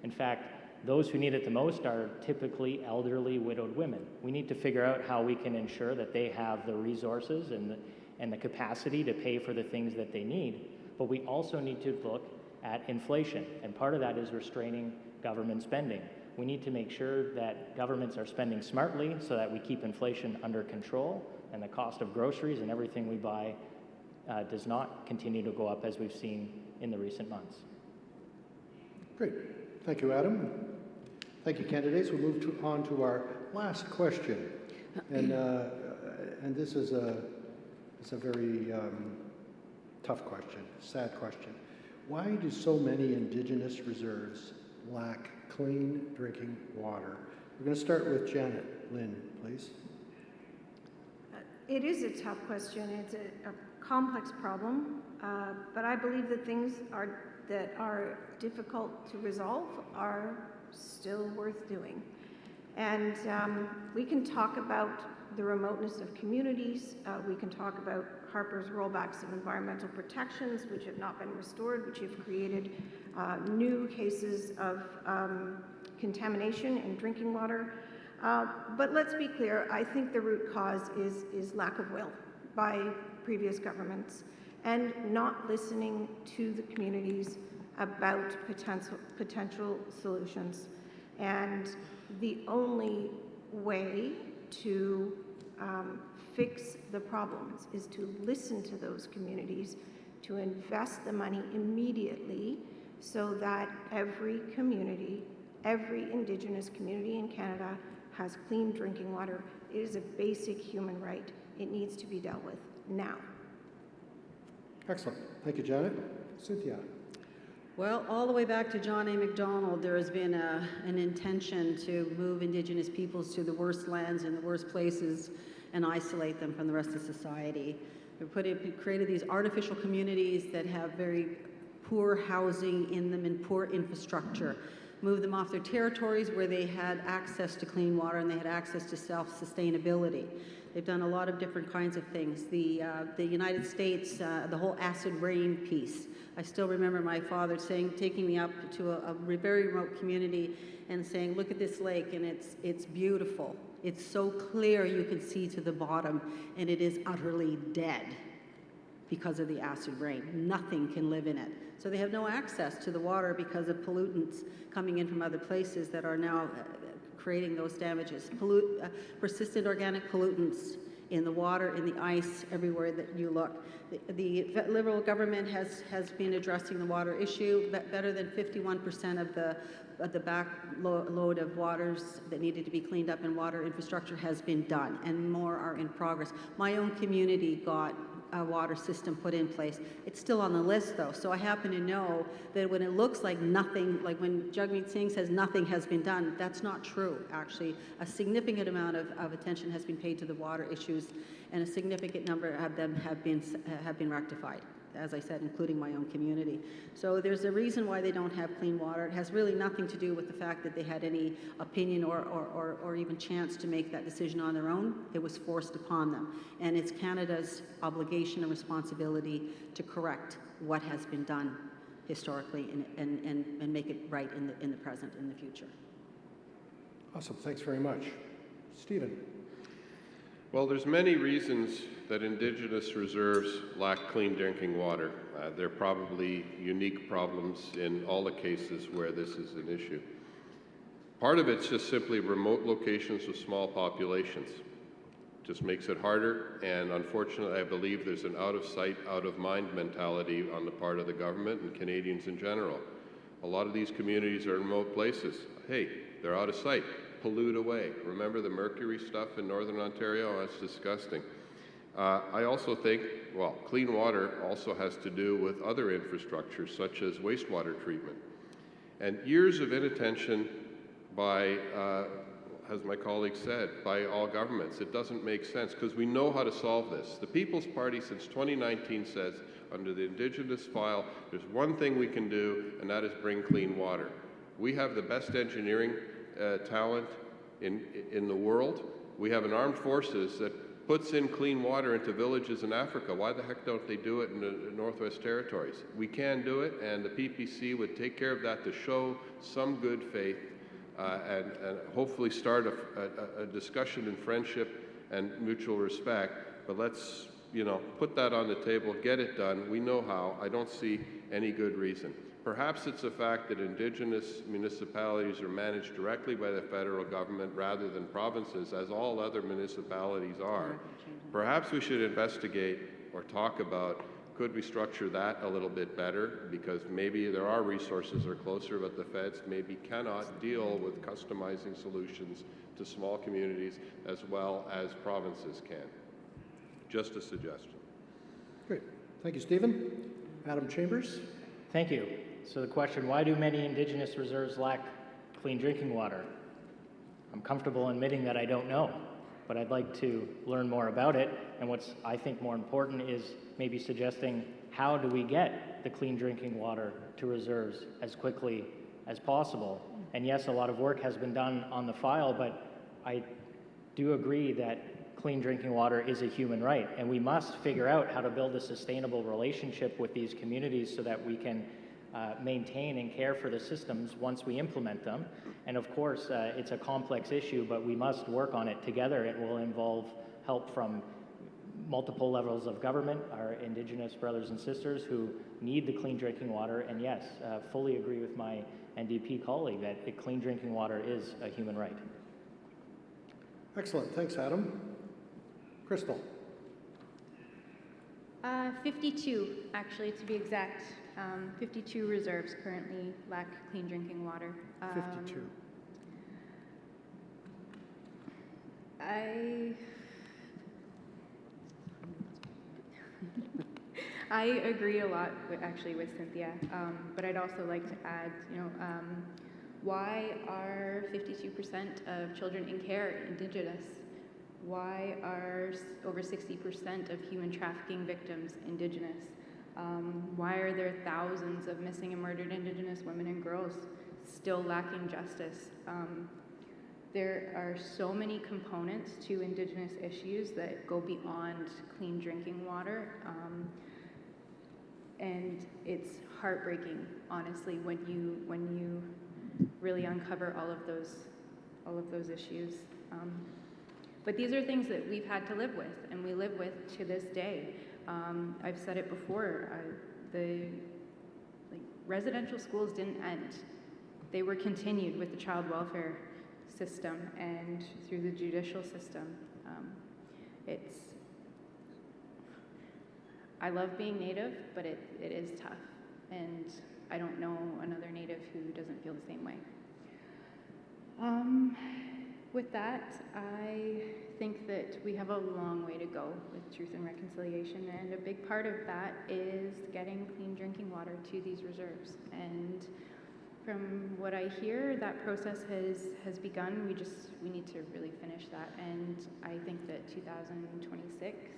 In fact, those who need it the most are typically elderly, widowed women. We need to figure out how we can ensure that they have the resources and the capacity to pay for the things that they need. But we also need to look at inflation, and part of that is restraining government spending. We need to make sure that governments are spending smartly so that we keep inflation under control and the cost of groceries and everything we buy does not continue to go up as we've seen in the recent months. Great. Thank you, Adam. Thank you, candidates. We'll move on to our last question. And this is a very tough question, sad question. Why do so many Indigenous reserves lack clean drinking water? We're going to start with Janet-Lynne, please. It is a tough question. It's a complex problem, but I believe that things that are difficult to resolve are still worth doing. And we can talk about the remoteness of communities. We can talk about Harper's rollbacks of environmental protections, which have not been restored, which have created new cases of contamination in drinking water. But let's be clear, I think the root cause is lack of will by previous governments and not listening to the communities about potential solutions. And the only way to fix the problems is to listen to those communities, to invest the money immediately so that every community, every Indigenous community in Canada has clean drinking water. It is a basic human right. It needs to be dealt with now. Excellent. Thank you, Janet. Cynthia. Well, all the way back to John A. Macdonald, there has been an intention to move Indigenous peoples to the worst lands and the worst places and isolate them from the rest of society. We created these artificial communities that have very poor housing in them and poor infrastructure. Moved them off their territories where they had access to clean water and they had access to self-sustainability. They've done a lot of different kinds of things. The United States, the whole acid rain piece. I still remember my father taking me up to a very remote community and saying, look at this lake, and it's beautiful. It's so clear you can see to the bottom, and it is utterly dead because of the acid rain. Nothing can live in it. So they have no access to the water because of pollutants coming in from other places that are now creating those damages. Persistent organic pollutants in the water, in the ice, everywhere that you look. The Liberal government has been addressing the water issue. Better than 51% of the backload of waters that needed to be cleaned up in water infrastructure has been done, and more are in progress. My own community got a water system put in place. It's still on the list, though, so I happen to know that when it looks like nothing, like when Jagmeet Singh says nothing has been done, that's not true, actually. A significant amount of attention has been paid to the water issues, and a significant number of them have been rectified, as I said, including my own community. So there's a reason why they don't have clean water. It has really nothing to do with the fact that they had any opinion or even chance to make that decision on their own. It was forced upon them. And it's Canada's obligation and responsibility to correct what has been done historically and make it right in the present and the future. Awesome. Thanks very much. Stephen. Well, there's many reasons that Indigenous reserves lack clean drinking water. There are probably unique problems in all the cases where this is an issue. Part of it's just simply remote locations with small populations. Just makes it harder, and unfortunately, I believe there's an out-of-sight, out-of-mind mentality on the part of the government and Canadians in general. A lot of these communities are in remote places. Hey, they're out of sight. Pollute away. Remember the mercury stuff in Northern Ontario? That's disgusting. I also think, well, clean water also has to do with other infrastructures such as wastewater treatment. And years of inattention by, as my colleague said, by all governments. It doesn't make sense because we know how to solve this. The People's Party since 2019 says under the Indigenous file, there's one thing we can do, and that is bring clean water. We have the best engineering talent in the world. We have an armed forces that puts in clean water into villages in Africa. Why the heck don't they do it in the Northwest Territories? We can do it, and the PPC would take care of that to show some good faith and hopefully start a discussion in friendship and mutual respect. But let's, put that on the table, get it done. We know how. I don't see any good reason. Perhaps it's the fact that Indigenous municipalities are managed directly by the federal government rather than provinces, as all other municipalities are. Perhaps we should investigate or talk about, could we structure that a little bit better? Because maybe there are resources that are closer, but the feds maybe cannot deal with customizing solutions to small communities as well as provinces can. Just a suggestion. Great. Thank you, Stephen. Adam Chambers. Thank you. So the question, why do many Indigenous reserves lack clean drinking water? I'm comfortable admitting that I don't know, but I'd like to learn more about it. And what's, I think, more important is maybe suggesting how do we get the clean drinking water to reserves as quickly as possible. And yes, a lot of work has been done on the file, but I do agree that clean drinking water is a human right, and we must figure out how to build a sustainable relationship with these communities so that we can maintain and care for the systems once we implement them. And of course, it's a complex issue, but we must work on it together. It will involve help from multiple levels of government, our Indigenous brothers and sisters who need the clean drinking water. And yes, fully agree with my NDP colleague that the clean drinking water is a human right. Excellent. Thanks, Adam. Crystal. 52, actually, to be exact. 52 reserves currently lack clean drinking water. 52. I agree a lot, actually, with Cynthia, but I'd also like to add, why are 52% of children in care Indigenous? Why are over 60% of human trafficking victims Indigenous? Why are there thousands of missing and murdered Indigenous women and girls still lacking justice? There are so many components to Indigenous issues that go beyond clean drinking water, and it's heartbreaking, honestly, when you really uncover all of those issues. But these are things that we've had to live with, and we live with to this day. I've said it before, residential schools didn't end. They were continued with the child welfare system and through the judicial system. I love being Native, but it is tough, and I don't know another Native who doesn't feel the same way. With that, I think that we have a long way to go with truth and reconciliation, and a big part of that is getting clean drinking water to these reserves. And from what I hear, that process has begun. We need to really finish that, and I think that 2026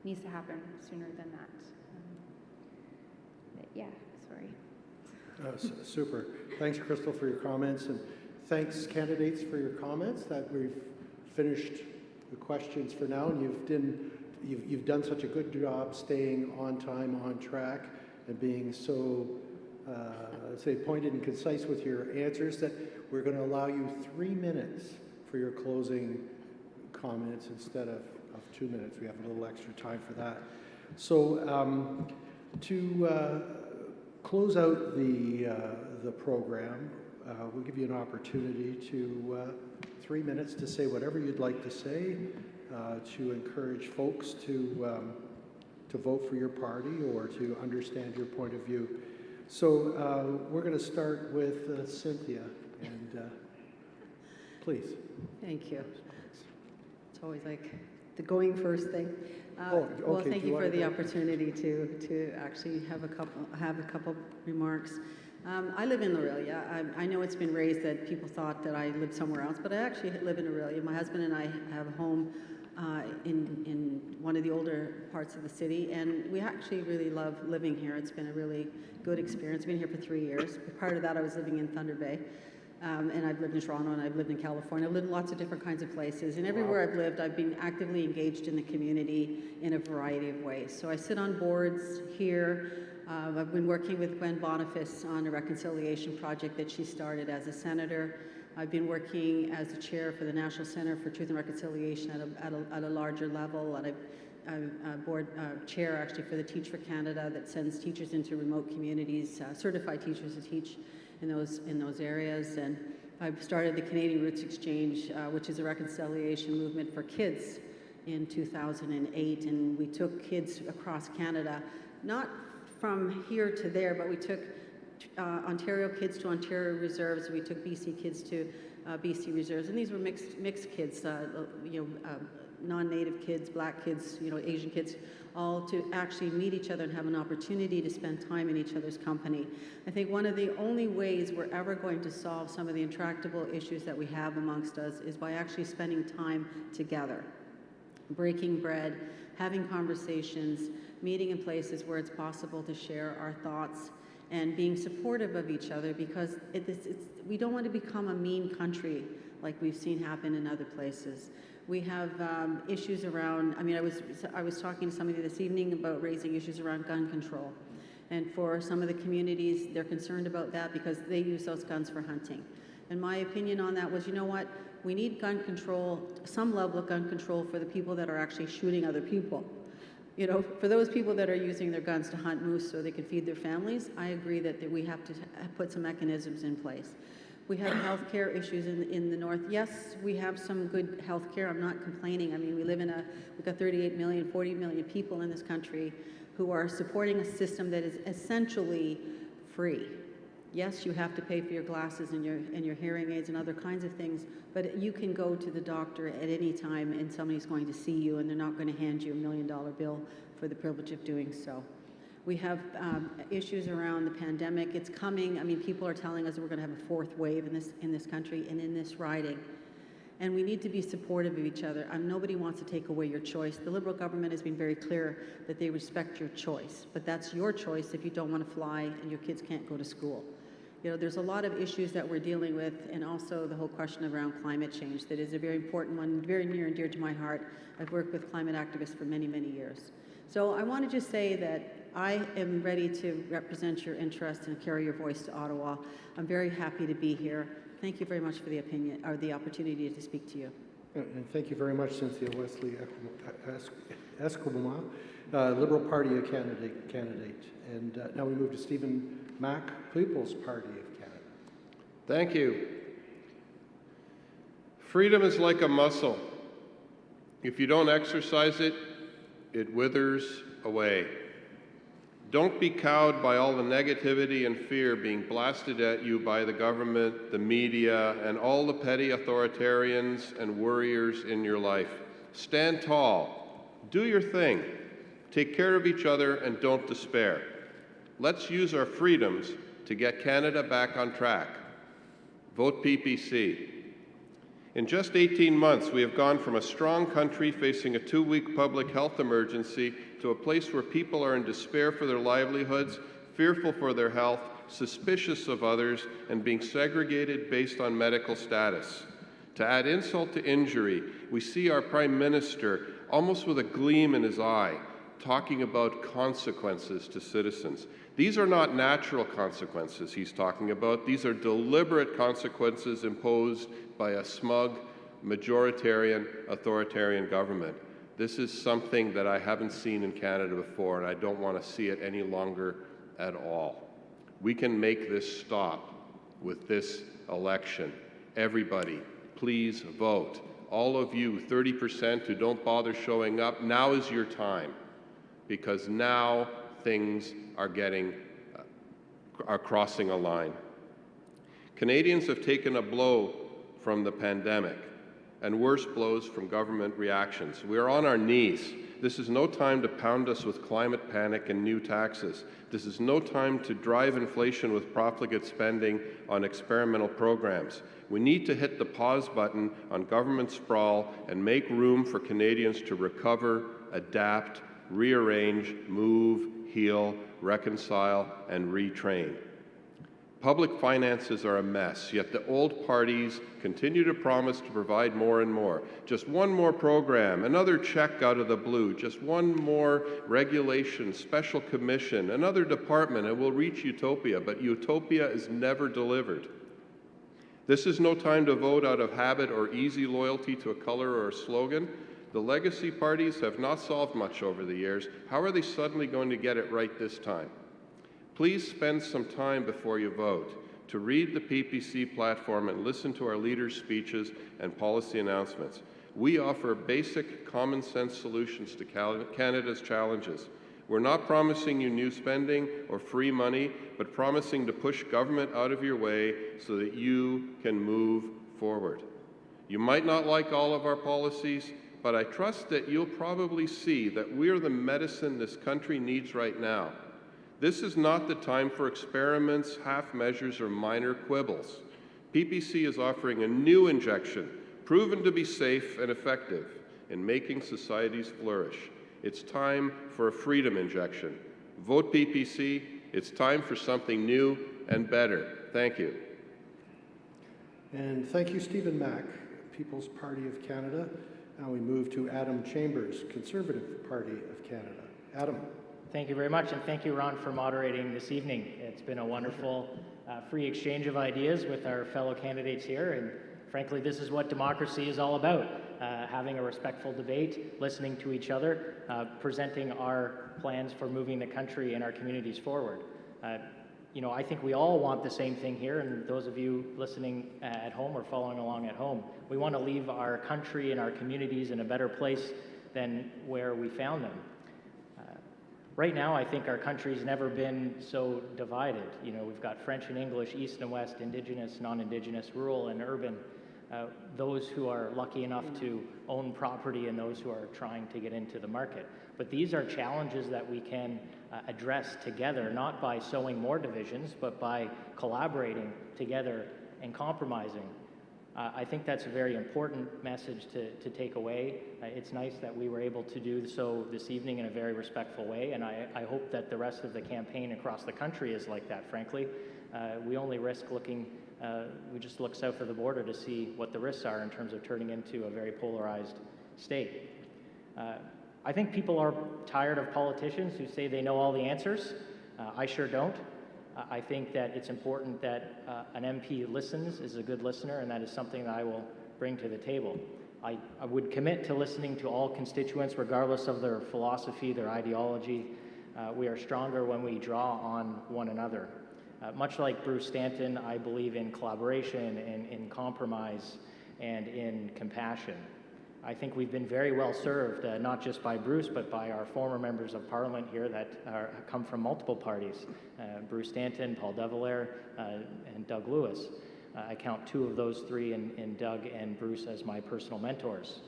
needs to happen sooner than that. But yeah, sorry. Super. Thanks, Crystal, for your comments, and thanks, candidates, for your comments. That we've finished the questions for now, and you've done such a good job staying on time, on track, and being so pointed and concise with your answers that we're going to allow you 3 minutes for your closing comments instead of 2 minutes. We have a little extra time for that. So to close out the program, we'll give you an opportunity to 3 minutes to say whatever you'd like to say, to encourage folks to vote for your party or to understand your point of view. So we're going to start with Cynthia, and please. Thank you. It's always like the going first thing. Well, thank you for the opportunity to actually have a couple remarks. I live in Aurelia. I know it's been raised that people thought that I lived somewhere else, but I actually live in Aurelia. My husband and I have a home in one of the older parts of the city, and we actually really love living here. It's been a really good experience. I've been here for 3 years. Prior to that, I was living in Thunder Bay, and I've lived in Toronto, and I've lived in California. I've lived in lots of different kinds of places, and everywhere I've lived, I've been actively engaged in the community in a variety of ways. So I sit on boards here. I've been working with Gwen Boniface on a reconciliation project that she started as a senator. I've been working as the chair for the National Center for Truth and Reconciliation at a larger level, and I'm a board chair actually for the Teach for Canada that sends teachers into remote communities, certified teachers to teach in those areas. And I've started the Canadian Roots Exchange, which is a reconciliation movement for kids in 2008, and we took kids across Canada, not from here to there, but we took Ontario kids to Ontario reserves. We took BC kids to BC reserves, and these were mixed kids, non-native kids, black kids, Asian kids, all to actually meet each other and have an opportunity to spend time in each other's company. I think one of the only ways we're ever going to solve some of the intractable issues that we have amongst us is by actually spending time together, breaking bread, having conversations, meeting in places where it's possible to share our thoughts, and being supportive of each other, because we don't want to become a mean country like we've seen happen in other places. We have issues around, I was talking to somebody this evening about raising issues around gun control. And for some of the communities, they're concerned about that because they use those guns for hunting. And my opinion on that was, you know what? We need gun control, some level of gun control for the people that are actually shooting other people. For those people that are using their guns to hunt moose so they can feed their families, I agree that we have to put some mechanisms in place. We have healthcare issues in the north. Yes, we have some good healthcare. I'm not complaining. We've got 38 million, 40 million people in this country who are supporting a system that is essentially free. Yes, you have to pay for your glasses and your hearing aids and other kinds of things, but you can go to the doctor at any time and somebody's going to see you and they're not going to hand you $1 million bill for the privilege of doing so. We have issues around the pandemic. It's coming. People are telling us we're going to have a fourth wave in this country and in this riding. And we need to be supportive of each other. Nobody wants to take away your choice. The Liberal government has been very clear that they respect your choice, but that's your choice if you don't want to fly and your kids can't go to school. There's a lot of issues that we're dealing with, and also the whole question around climate change that is a very important one, very near and dear to my heart. I've worked with climate activists for many, many years. So I want to just say that I am ready to represent your interests and carry your voice to Ottawa. I'm very happy to be here. Thank you very much for the opportunity to speak to you. And thank you very much, Cynthia Wesley-Esquimaux, Liberal Party candidate. And now we move to Stephen Mack, People's Party of Canada. Thank you. Freedom is like a muscle. If you don't exercise it, it withers away. Don't be cowed by all the negativity and fear being blasted at you by the government, the media, and all the petty authoritarians and worriers in your life. Stand tall. Do your thing. Take care of each other and don't despair. Let's use our freedoms to get Canada back on track. Vote PPC. In just 18 months, we have gone from a strong country facing a 2-week public health emergency to a place where people are in despair for their livelihoods, fearful for their health, suspicious of others, and being segregated based on medical status. To add insult to injury, we see our Prime Minister, almost with a gleam in his eye, talking about consequences to citizens. These are not natural consequences he's talking about. These are deliberate consequences imposed by a smug, majoritarian, authoritarian government. This is something that I haven't seen in Canada before, and I don't want to see it any longer at all. We can make this stop with this election. Everybody, please vote. All of you, 30% who don't bother showing up, now is your time, because now things are crossing a line. Canadians have taken a blow from the pandemic and worse blows from government reactions. We are on our knees. This is no time to pound us with climate panic and new taxes. This is no time to drive inflation with profligate spending on experimental programs. We need to hit the pause button on government sprawl and make room for Canadians to recover, adapt, rearrange, move, heal, reconcile, and retrain. Public finances are a mess, yet the old parties continue to promise to provide more and more. Just one more program, another check out of the blue, just one more regulation, special commission, another department, and we'll reach utopia, but utopia is never delivered. This is no time to vote out of habit or easy loyalty to a color or a slogan. The legacy parties have not solved much over the years. How are they suddenly going to get it right this time? Please spend some time before you vote to read the PPC platform and listen to our leaders' speeches and policy announcements. We offer basic common sense solutions to Canada's challenges. We're not promising you new spending or free money, but promising to push government out of your way so that you can move forward. You might not like all of our policies, but I trust that you'll probably see that we're the medicine this country needs right now. This is not the time for experiments, half measures, or minor quibbles. PPC is offering a new injection, proven to be safe and effective in making societies flourish. It's time for a freedom injection. Vote PPC. It's time for something new and better. Thank you. And thank you, Stephen Mack, People's Party of Canada. Now we move to Adam Chambers, Conservative Party of Canada. Adam. Thank you very much, and thank you, Ron, for moderating this evening. It's been a wonderful free exchange of ideas with our fellow candidates here, and frankly, this is what democracy is all about, having a respectful debate, listening to each other, presenting our plans for moving the country and our communities forward. You know, I think we all want the same thing here, and those of you listening at home or following along at home, we want to leave our country and our communities in a better place than where we found them. Right now, I think our country's never been so divided. You know, we've got French and English, East and West, Indigenous, non-Indigenous, rural and urban, those who are lucky enough to own property and those who are trying to get into the market. But these are challenges that we can address together, not by sowing more divisions, but by collaborating together and compromising. I think that's a very important message to take away. It's nice that we were able to do so this evening in a very respectful way, and I hope that the rest of the campaign across the country is like that, frankly. We only risk looking, we just look south of the border to see what the risks are in terms of turning into a very polarized state. I think people are tired of politicians who say they know all the answers. I sure don't. I think that it's important that an MP listens, is a good listener, and that is something that I will bring to the table. I would commit to listening to all constituents, regardless of their philosophy, their ideology. We are stronger when we draw on one another. Much like Bruce Stanton, I believe in collaboration, in compromise, and in compassion. I think we've been very well served, not just by Bruce, but by our former members of Parliament here that come from multiple parties, Bruce Stanton, Paul De Valere, and Doug Lewis. I count two of those three in Doug and Bruce as my personal mentors.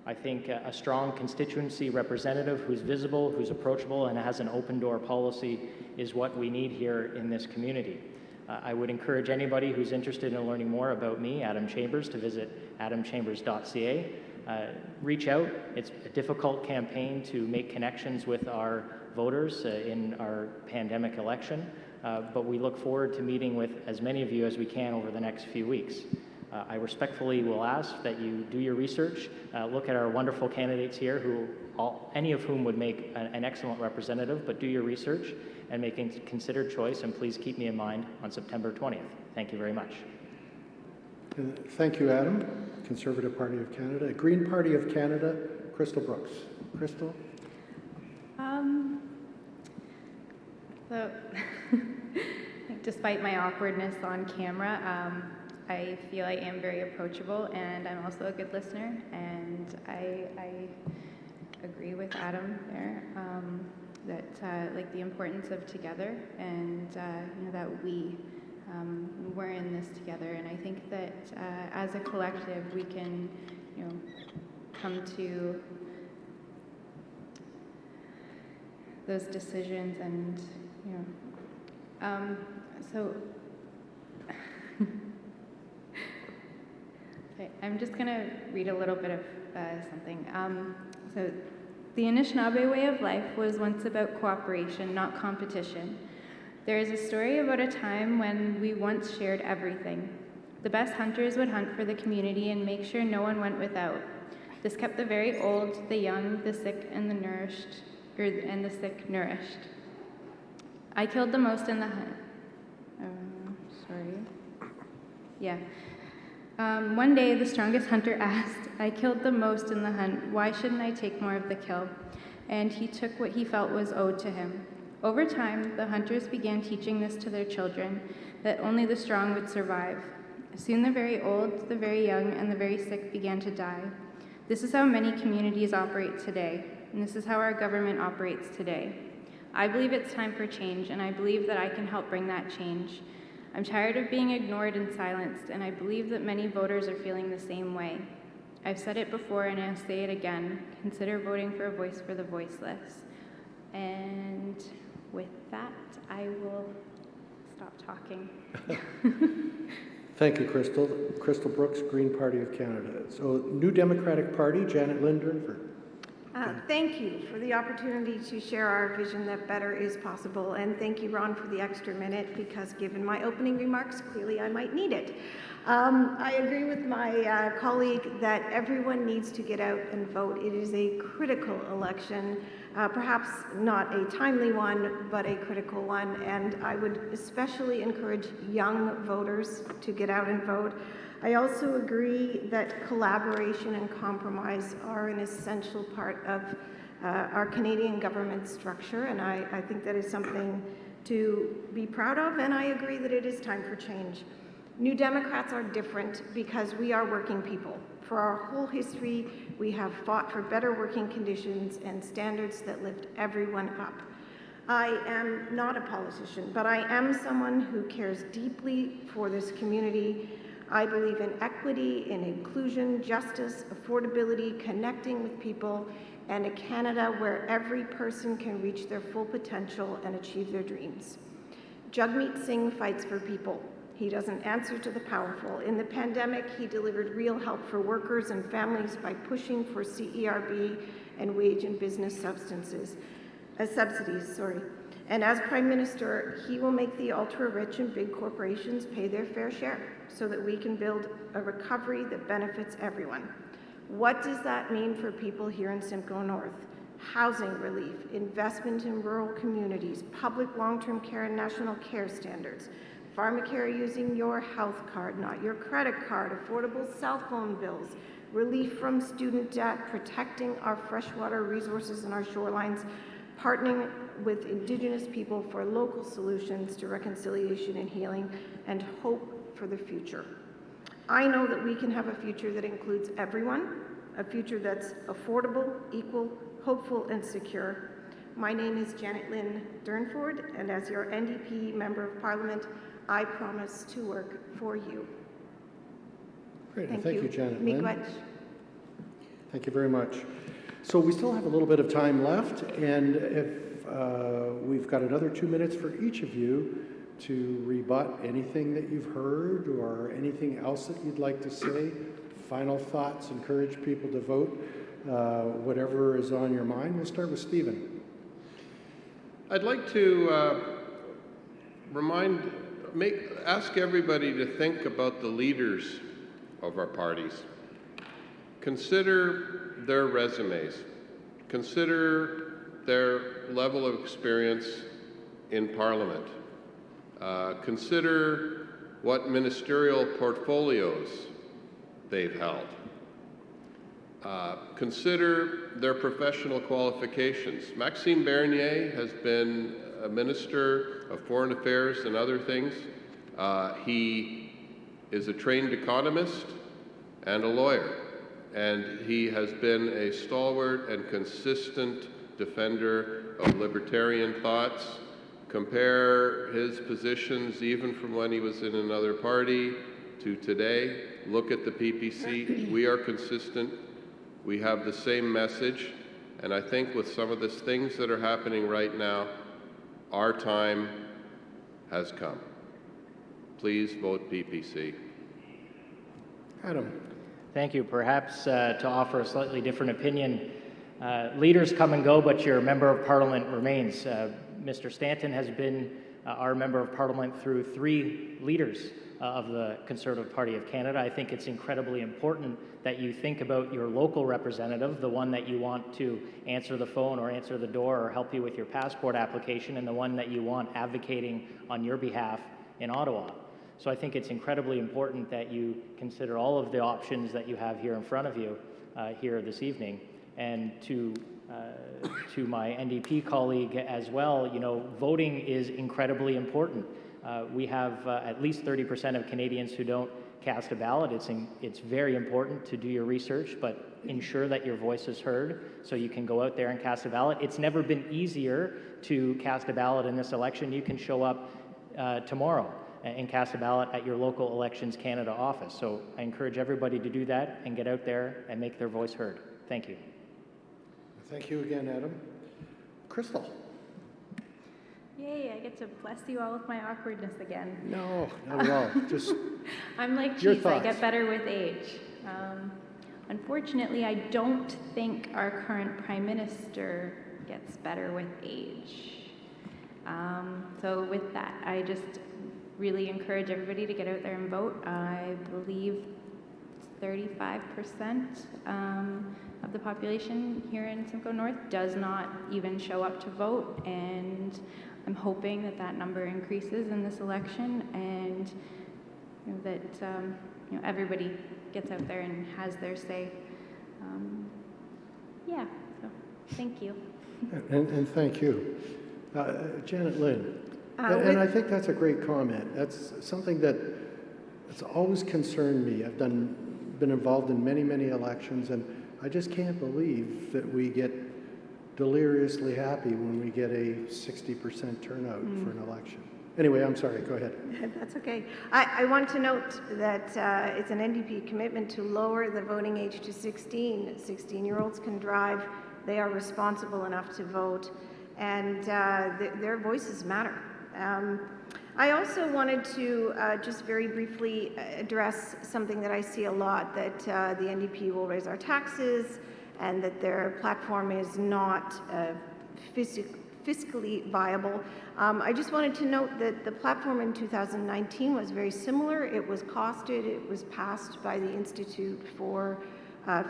I think a strong constituency representative who's visible, who's approachable, and has an open-door policy is what we need here in this community. I would encourage anybody who's interested in learning more about me, Adam Chambers, to visit adamchambers.ca. Reach out. It's a difficult campaign to make connections with our voters in our pandemic election, but we look forward to meeting with as many of you as we can over the next few weeks. I respectfully will ask that you do your research, look at our wonderful candidates here, any of whom would make an excellent representative, but do your research and make a considered choice, and please keep me in mind on September 20th. Thank you very much. Thank you, Adam. Conservative Party of Canada. Green Party of Canada, Crystal Brooks. Crystal? So, despite my awkwardness on camera, I feel I am very approachable, and I'm also a good listener, and I agree with Adam there, that like the importance of together, and you know, that we're in this together, and I think that as a collective we can, you know, come to those decisions, and you know, so okay, I'm just gonna read a little bit of something. So the Anishinaabe way of life was once about cooperation, not competition. There is a story about a time when we once shared everything. The best hunters would hunt for the community and make sure no one went without. This kept the very old, the young, the sick, and the nourished, and the sick nourished. I killed the most in the hunt. One day, the strongest hunter asked, I killed the most in the hunt, why shouldn't I take more of the kill? And he took what he felt was owed to him. Over time, the hunters began teaching this to their children, that only the strong would survive. Soon the very old, the very young, and the very sick began to die. This is how many communities operate today, and this is how our government operates today. I believe it's time for change, and I believe that I can help bring that change. I'm tired of being ignored and silenced, and I believe that many voters are feeling the same way. I've said it before, and I'll say it again. Consider voting for a voice for the voiceless. And with that, I will stop talking. Thank you, Crystal. Crystal Brooks, Green Party of Canada. So, New Democratic Party, Janet-Lynne Durnford. Thank you for the opportunity to share our vision that better is possible. And thank you, Ron, for the extra minute, because given my opening remarks, clearly I might need it. I agree with my colleague that everyone needs to get out and vote. It is a critical election, perhaps not a timely one, but a critical one. And I would especially encourage young voters to get out and vote. I also agree that collaboration and compromise are an essential part of our Canadian government structure, and I think that is something to be proud of, and I agree that it is time for change. New Democrats are different because we are working people. For our whole history, we have fought for better working conditions and standards that lift everyone up. I am not a politician, but I am someone who cares deeply for this community. I believe in equity, in inclusion, justice, affordability, connecting with people, and a Canada where every person can reach their full potential and achieve their dreams. Jagmeet Singh fights for people. He doesn't answer to the powerful. In the pandemic, he delivered real help for workers and families by pushing for CERB and wage and business subsidies. And as Prime Minister, he will make the ultra-rich and big corporations pay their fair share so that we can build a recovery that benefits everyone. What does that mean for people here in Simcoe North? Housing relief, investment in rural communities, public long-term care and national care standards, pharmacare using your health card, not your credit card, affordable cell phone bills, relief from student debt, protecting our freshwater resources and our shorelines, partnering with Indigenous people for local solutions to reconciliation and healing, and hope for the future. I know that we can have a future that includes everyone, a future that's affordable, equal, hopeful, and secure. My name is Janet-Lynne Durnford, and as your NDP Member of Parliament, I promise to work for you. Great, thank you, Janet-Lynne. Miigwech. Thank you very much. So we still have a little bit of time left, and if we've got another 2 minutes for each of you to rebut anything that you've heard or anything else that you'd like to say, final thoughts, encourage people to vote, whatever is on your mind. We'll start with Stephen. I'd like to ask everybody to think about the leaders of our parties. Consider their resumes. Consider their level of experience in Parliament. Consider what ministerial portfolios they've held. Consider their professional qualifications. Maxime Bernier has been a Minister of Foreign Affairs and other things. He is a trained economist and a lawyer, and he has been a stalwart and consistent defender of libertarian thoughts. Compare his positions even from when he was in another party to today. Look at the PPC. We are consistent. We have the same message. And I think with some of the things that are happening right now, our time has come. Please vote PPC. Adam. Thank you. Perhaps to offer a slightly different opinion, leaders come and go, but your Member of Parliament remains. Mr. Stanton has been our Member of Parliament through 3 leaders of the Conservative Party of Canada. I think it's incredibly important that you think about your local representative, the one that you want to answer the phone or answer the door or help you with your passport application, and the one that you want advocating on your behalf in Ottawa. So I think it's incredibly important that you consider all of the options that you have here in front of you here this evening. And to my NDP colleague as well, you know, voting is incredibly important. We have at least 30% of Canadians who don't cast a ballot. It's very important to do your research, but ensure that your voice is heard so you can go out there and cast a ballot. It's never been easier to cast a ballot in this election. You can show up tomorrow and cast a ballot at your local Elections Canada office. So I encourage everybody to do that and get out there and make their voice heard. Thank you. Thank you again, Adam. Crystal? Yay, I get to bless you all with my awkwardness again. No, not at all. Just I'm like your cheese, I thoughts. get better with age. Unfortunately, I don't think our current Prime Minister gets better with age. So with that, I just really encourage everybody to get out there and vote. I believe 35% of the population here in Simcoe North does not even show up to vote, and I'm hoping that that number increases in this election, and that everybody gets out there and has their say. Yeah, so thank you. And thank you. Janet-Lynne, and I think that's a great comment. That's something that's always concerned me. I've been involved in many, many elections, and I just can't believe that we get deliriously happy when we get a 60% turnout for an election. Anyway, I'm sorry, go ahead. That's okay. I want to note that it's an NDP commitment to lower the voting age to 16. 16-year-olds can drive. They are responsible enough to vote, and their voices matter. I also wanted to just very briefly address something that I see a lot, that the NDP will raise our taxes and that their platform is not fiscally viable. I just wanted to note that the platform in 2019 was very similar. It was costed. It was passed by the Institute for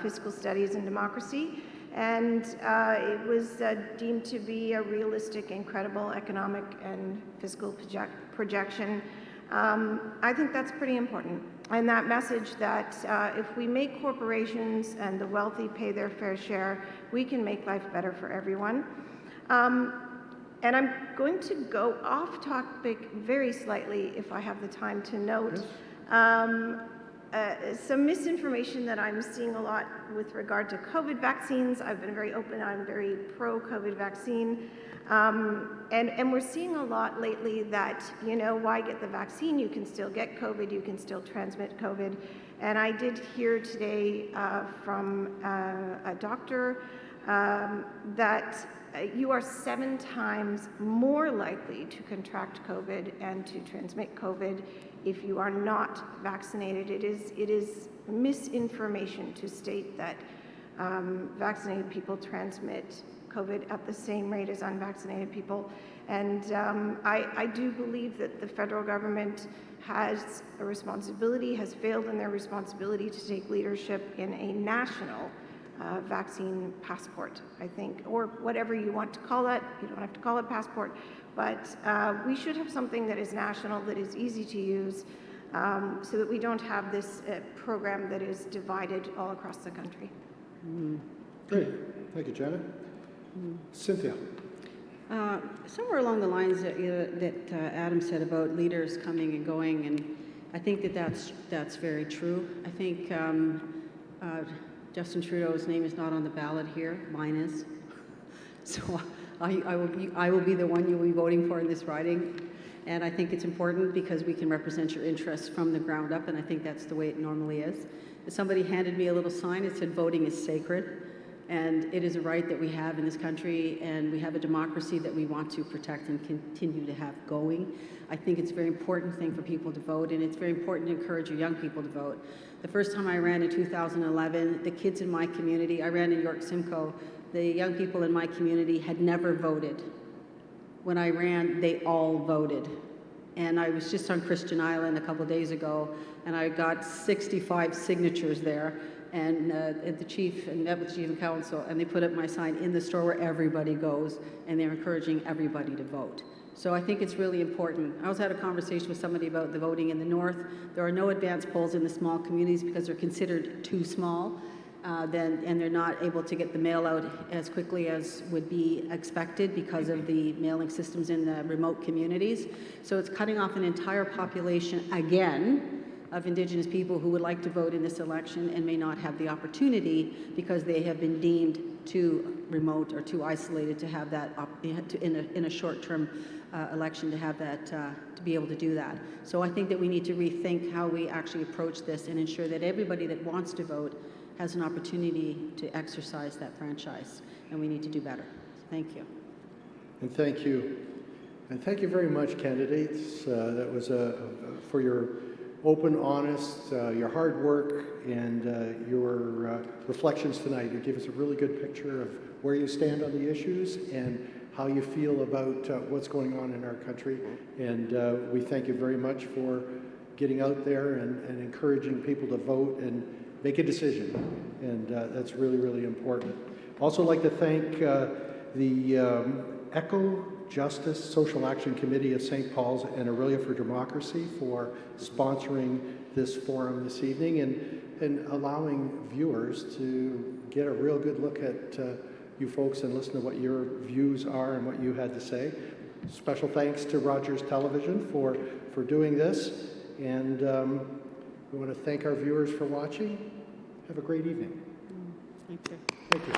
Fiscal Studies and Democracy, and it was deemed to be a realistic and credible economic and fiscal projection. I think that's pretty important. And that message that if we make corporations and the wealthy pay their fair share, we can make life better for everyone. And I'm going to go off topic very slightly if I have the time to note. Some misinformation that I'm seeing a lot with regard to COVID vaccines. I've been very open, I'm very pro-COVID vaccine. And we're seeing a lot lately that, why get the vaccine? You can still get COVID, you can still transmit COVID. And I did hear today from a doctor that you are 7 times more likely to contract COVID and to transmit COVID if you are not vaccinated. It is misinformation to state that vaccinated people transmit COVID at the same rate as unvaccinated people. And I do believe that the federal government has a responsibility, has failed in their responsibility to take leadership in a national vaccine passport, I think, or whatever you want to call it. You don't have to call it passport, but we should have something that is national, that is easy to use, so that we don't have this program that is divided all across the country. Great. Thank you, Janet. Cynthia. Somewhere along the lines that Adam said about leaders coming and going, and I think that's very true. I think Justin Trudeau's name is not on the ballot here. Mine is. So I will be the one you'll be voting for in this riding. And I think it's important because we can represent your interests from the ground up, and I think that's the way it normally is. Somebody handed me a little sign. It said, "Voting is sacred." And it is a right that we have in this country, and we have a democracy that we want to protect and continue to have going. I think it's a very important thing for people to vote, and it's very important to encourage your young people to vote. The first time I ran in 2011, the kids in my community, I ran in York Simcoe, the young people in my community had never voted. When I ran, they all voted. And I was just on Christian Island a couple days ago, and I got 65 signatures there. And the chief, and met with the chief and council, and they put up my sign in the store where everybody goes, and they're encouraging everybody to vote. So I think it's really important. I also had a conversation with somebody about the voting in the north. There are no advance polls in the small communities because they're considered too small, and they're not able to get the mail out as quickly as would be expected because of the mailing systems in the remote communities. So it's cutting off an entire population again of Indigenous people who would like to vote in this election and may not have the opportunity because they have been deemed too remote or too isolated to have that, in a short-term election, to have that, to be able to do that. So I think that we need to rethink how we actually approach this and ensure that everybody that wants to vote has an opportunity to exercise that franchise, and we need to do better. Thank you. And thank you. And thank you very much, candidates. That was for your open, honest, your hard work, and your reflections tonight. You gave us a really good picture of where you stand on the issues and how you feel about what's going on in our country. And we thank you very much for getting out there and encouraging people to vote and make a decision. And that's really, really important. Also like to thank the ECHO Justice Social Action Committee of St. Paul's and Aurelia for Democracy for sponsoring this forum this evening and allowing viewers to get a real good look at you folks and listen to what your views are and what you had to say. Special thanks to Rogers Television for doing this, and we want to thank our viewers for watching. Have a great evening. Thank you. Thank you.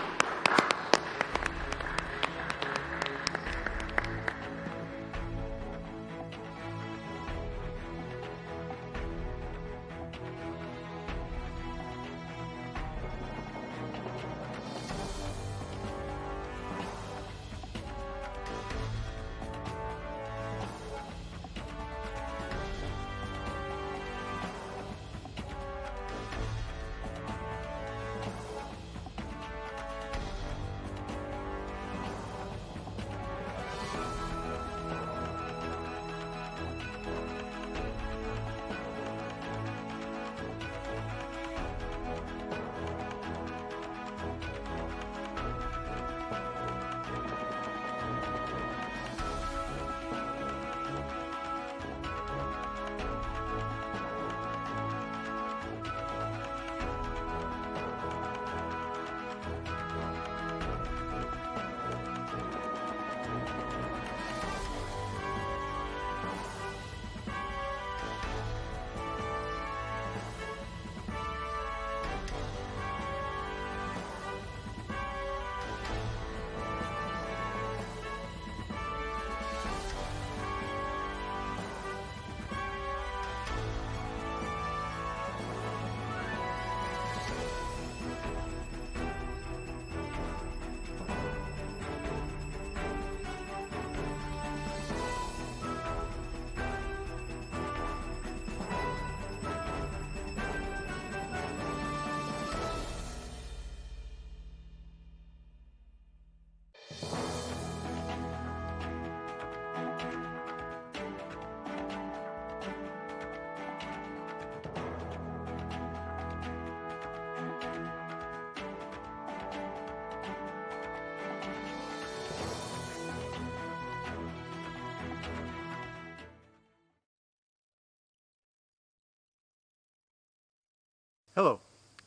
Hello,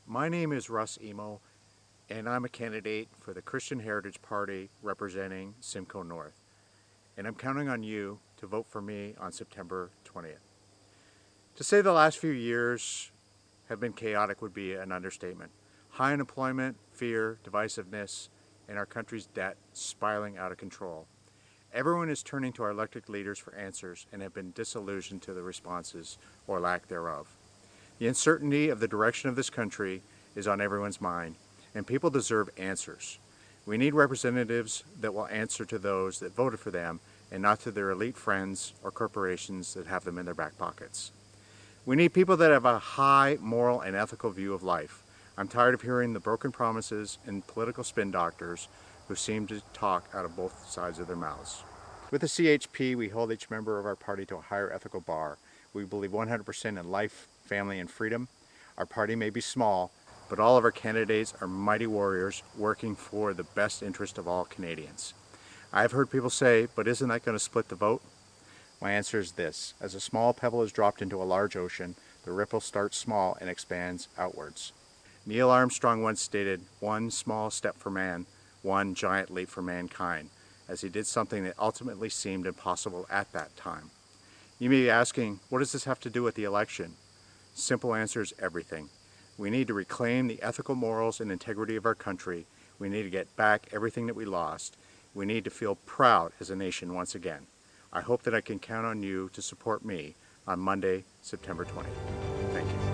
my name is Wesley-Esquimaux, and I'm a candidate for the Christian Heritage Party representing Simcoe North. And I'm counting on you to vote for me on September 20th. To say the last few years have been chaotic would be an understatement. High unemployment, fear, divisiveness, and our country's debt spiraling out of control. Everyone is turning to our elected leaders for answers and have been disillusioned to the responses or lack thereof. The uncertainty of the direction of this country is on everyone's mind, and people deserve answers. We need representatives that will answer to those that voted for them and not to their elite friends or corporations that have them in their back pockets. We need people that have a high moral and ethical view of life. I'm tired of hearing the broken promises and political spin doctors who seem to talk out of both sides of their mouths. With the CHP, we hold each member of our party to a higher ethical bar. We believe 100% in life, family, and freedom. Our party may be small, but all of our candidates are mighty warriors working for the best interest of all Canadians. I've heard people say, but isn't that going to split the vote? My answer is this: as a small pebble is dropped into a large ocean, the ripple starts small and expands outwards. Neil Armstrong once stated, "One small step for man, one giant leap for mankind," as he did something that ultimately seemed impossible at that time. You may be asking, what does this have to do with the election? simple answers everything. We need to reclaim the ethical morals and integrity of our country. We need to get back everything that we lost. We need to feel proud as a nation once again. I hope that I can count on you to support me on Monday, September 20th. Thank you.